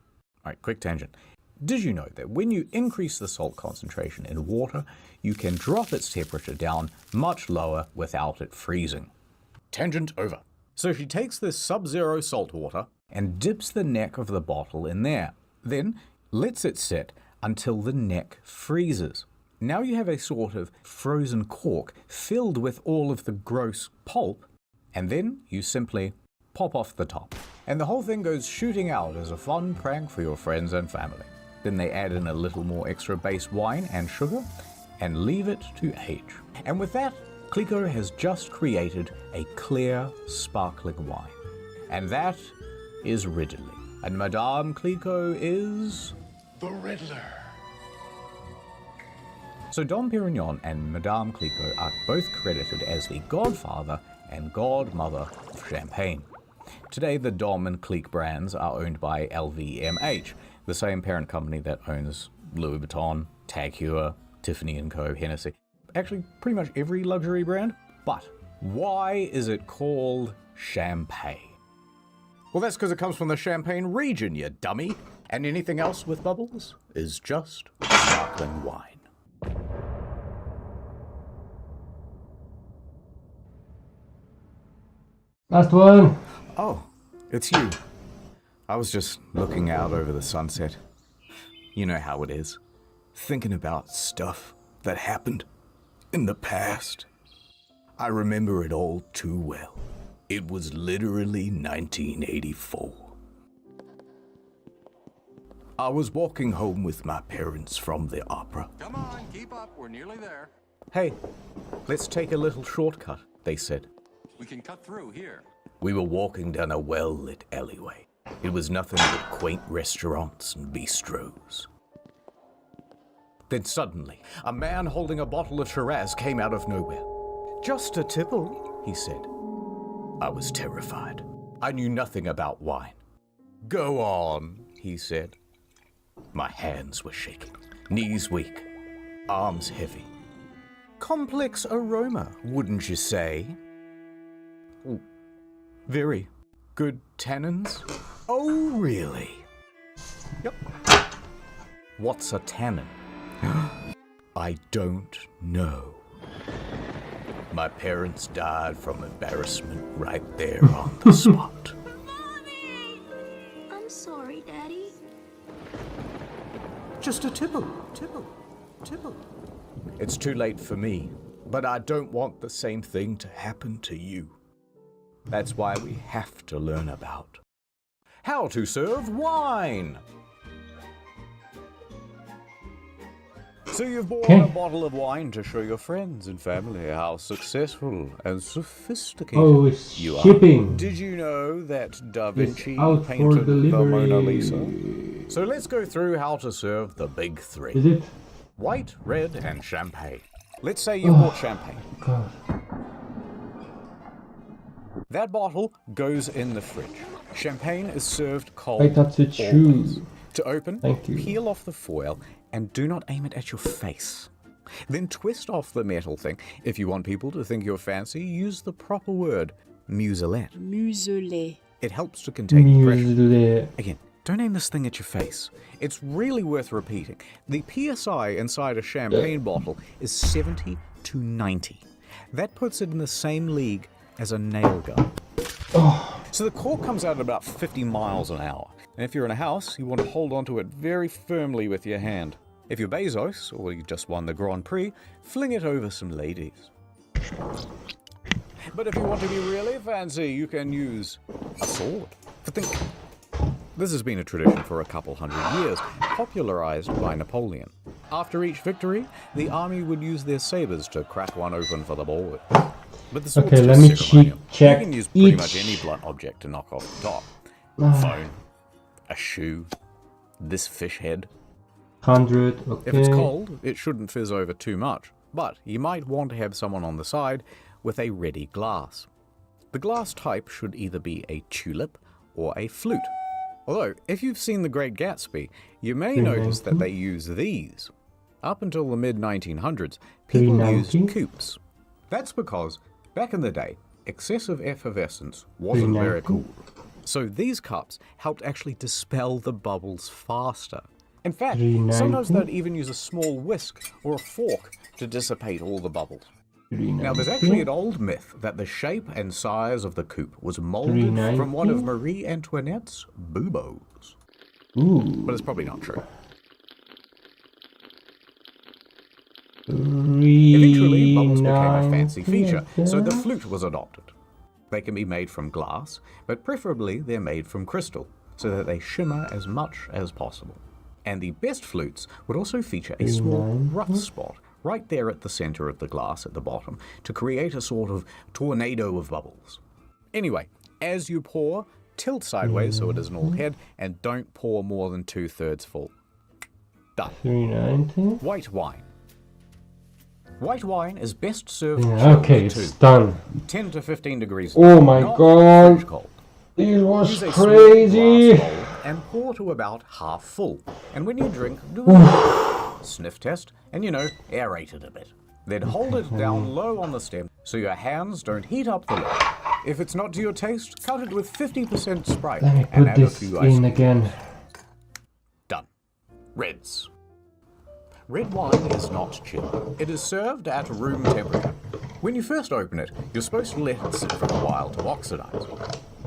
All right, quick tangent. Did you know that when you increase the salt concentration in water, you can drop its temperature down much lower without it freezing? Tangent over. So she takes this sub-zero salt water and dips the neck of the bottle in there, then lets it sit until the neck freezes. Now you have a sort of frozen cork filled with all of the gross pulp, and then you simply pop off the top. And the whole thing goes shooting out as a fun prank for your friends and family. Then they add in a little more extra base wine and sugar and leave it to age. And with that, Clicquot has just created a clear, sparkling wine. And that is Ridley. And Madame Clicquot is... the Riddler. So Dom Perignon and Madame Clicquot are both credited as the godfather and godmother of champagne. Today, the Dom and Clique brands are owned by LVMH, the same parent company that owns Louis Vuitton, Tag Heuer, Tiffany & Co., Hennessy. Actually, pretty much every luxury brand. But why is it called champagne? Well, that's because it comes from the Champagne region, you dummy. And anything else with bubbles is just sparkling wine. Last one. Oh, it's you. I was just looking out over the sunset. You know how it is. Thinking about stuff that happened in the past. I remember it all too well. It was literally 1984. I was walking home with my parents from the opera. Come on, keep up. We're nearly there. Hey, let's take a little shortcut, they said. We can cut through here. We were walking down a well-lit alleyway. It was nothing but quaint restaurants and bistros. Then suddenly, a man holding a bottle of Shiraz came out of nowhere. "Just a tipple," he said. I was terrified. I knew nothing about wine. "Go on," he said. My hands were shaking, knees weak, arms heavy. Complex aroma, wouldn't you say? Very good tannins. Oh, really? Yep. What's a tannin? I don't know. My parents died from embarrassment right there on the spot. Mommy! I'm sorry, Daddy. Just a tipple. It's too late for me, but I don't want the same thing to happen to you. That's why we have to learn about how to serve wine. So you've bought a bottle of wine to show your friends and family how successful and sophisticated you are. Shipping. Did you know that Da Vinci out for painted the delivery. Mona Lisa? So let's go through how to serve the big three. Is it? White, red, and champagne. Let's say you bought champagne. God. That bottle goes in the fridge. Champagne is served cold. Right, that's it. Always. To open, Thank you. peel off the foil and do not aim it at your face. Then twist off the metal thing. If you want people to think you're fancy, use the proper word, muselet. Muselet. It helps to contain pressure. Muselet. Again, don't aim this thing at your face. It's really worth repeating. The PSI inside a champagne bottle is 70 to 90. That puts it in the same league as a nail gun. So the cork comes out at about 50 miles an hour. And if you're in a house, you want to hold onto it very firmly with your hand. If you're Bezos, or you just won the Grand Prix, fling it over some ladies. But if you want to be really fancy, you can use a sword. But think, this has been a tradition for a couple hundred years, popularized by Napoleon. After each victory, the army would use their sabers to crack one open for the boy. But the sword's Okay, just let me ceremonial. check You can use pretty each. much any blunt object to knock off the top. Phone, a shoe, this fish head. 100. Okay. If it's cold, it shouldn't fizz over too much. But you might want to have someone on the side with a ready glass. The glass type should either be a tulip or a flute. Although, if you've seen The Great Gatsby, you may notice that they use these. Up until the mid-1900s, people used coupes. That's because, back in the day, excessive effervescence wasn't very cool. So these cups helped actually dispel the bubbles faster. In fact, sometimes they'd even use a small whisk or a fork to dissipate all the bubbles. Now, there's actually an old myth that the shape and size of the coupe was molded from one of Marie Antoinette's buboes. But it's probably not true. Eventually, bubbles became a fancy feature, so the flute was adopted. They can be made from glass, but preferably they're made from crystal, so that they shimmer as much as possible. And the best flutes would also feature a small rough spot right there at the center of the glass at the bottom to create a sort of tornado of bubbles. Anyway, as you pour, tilt sideways so it isn't all head, and don't pour more than 2/3 full. Done. White wine. White wine is best served okay, it's done. 10 to 15 degrees. Oh my god. It was crazy. Bowl and pour to about half full. And when you drink, do a sniff test and, you know, aerate it a bit. Then hold it down low on the stem so your hands don't heat up the lid. If it's not to your taste, cut it with 50% Sprite and add a few ice cubes. Again. Done. Reds. Red wine is not chilled. It is served at room temperature. When you first open it, you're supposed to let it sit for a while to oxidize.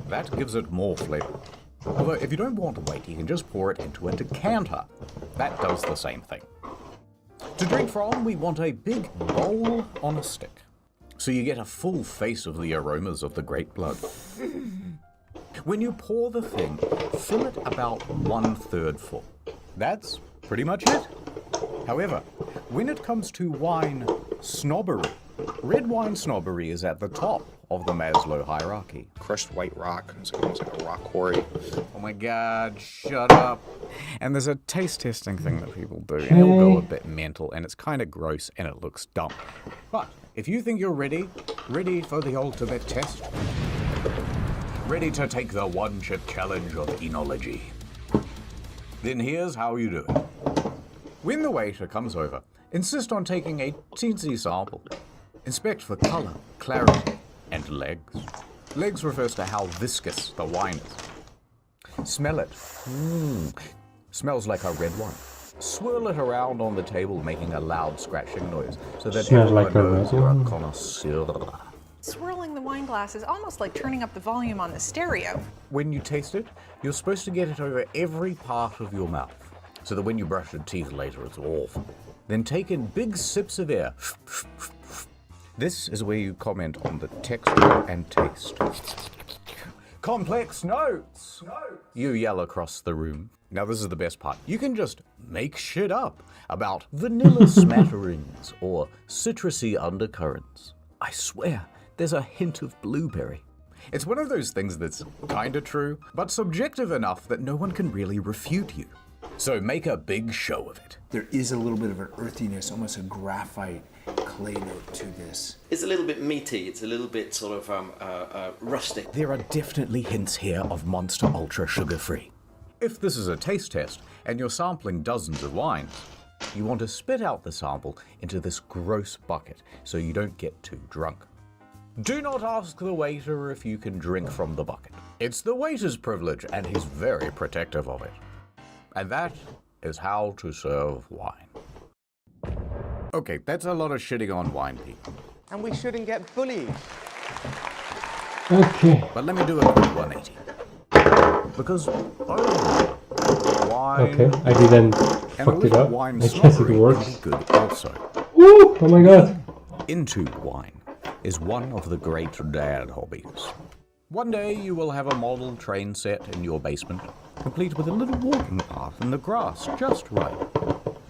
That gives it more flavor. Although, if you don't want to wait, you can just pour it into a decanter. That does the same thing. To drink from, we want a big bowl on a stick, so you get a full face of the aromas of the grape blood. When you pour the thing, fill it about 1/3 full. That's pretty much it. However, when it comes to wine snobbery, red wine snobbery is at the top of the Maslow hierarchy. Crushed white rock, it's almost like a rock quarry. Oh my god, shut up. And there's a taste testing thing that people do, and it'll go a bit mental, and it's kind of gross, and it looks dumb. But if you think you're ready for the ultimate test, ready to take the one-chip challenge of enology, then here's how you do it. When the waiter comes over, insist on taking a teensy sample. Inspect for color, clarity, and legs. Legs refers to how viscous the wine is. Smell it. Smells like a red wine. Swirl it around on the table, making a loud scratching noise, so that everyone knows you're a connoisseur. Swirling the wine glass is almost like turning up the volume on the stereo. When you taste it, you're supposed to get it over every part of your mouth, so that when you brush your teeth later, it's awful. Then take in big sips of air. This is where you comment on the texture and taste. Complex notes! You yell across the room. Now this is the best part. You can just make shit up about vanilla smatterings or citrusy undercurrents. I swear, there's a hint of blueberry. It's one of those things that's kinda true, but subjective enough that no one can really refute you. So make a big show of it. There is a little bit of an earthiness, almost a graphite clay note to this. It's a little bit meaty, it's a little bit sort of rustic. There are definitely hints here of Monster Ultra sugar-free. If this is a taste test and you're sampling dozens of wines, you want to spit out the sample into this gross bucket so you don't get too drunk. Do not ask the waiter if you can drink from the bucket. It's the waiter's privilege and he's very protective of it. And that is how to serve wine. Okay, that's a lot of shitting on wine, people. And we shouldn't get bullied. Okay. But let me do a quick 180. Because, wine... Okay, I didn't fuck it up. I guess it works. Good also. Woo! Oh my god. Into wine is one of the great dad hobbies. One day you will have a model train set in your basement, complete with a little walking path in the grass just right.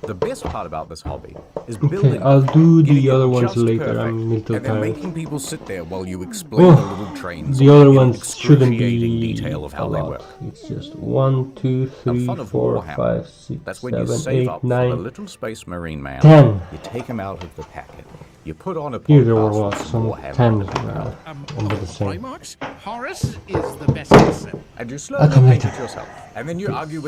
The best part about this hobby is building. Okay, I'll do the other ones later. I'm a little and then tired. making people sit there while you explain the little trains. The other ones shouldn't be detail of how they work. It's just 1, 2, 3, 4, 5, 6, That's when you 7, save 8, up for 9, the little space marine man. 10. You take him out of the packet, You put on a Here there were podcast what, with some more hammer times and now. Under the same. Horace is the best lesson. and you slowly paint it yourself. And then you argue with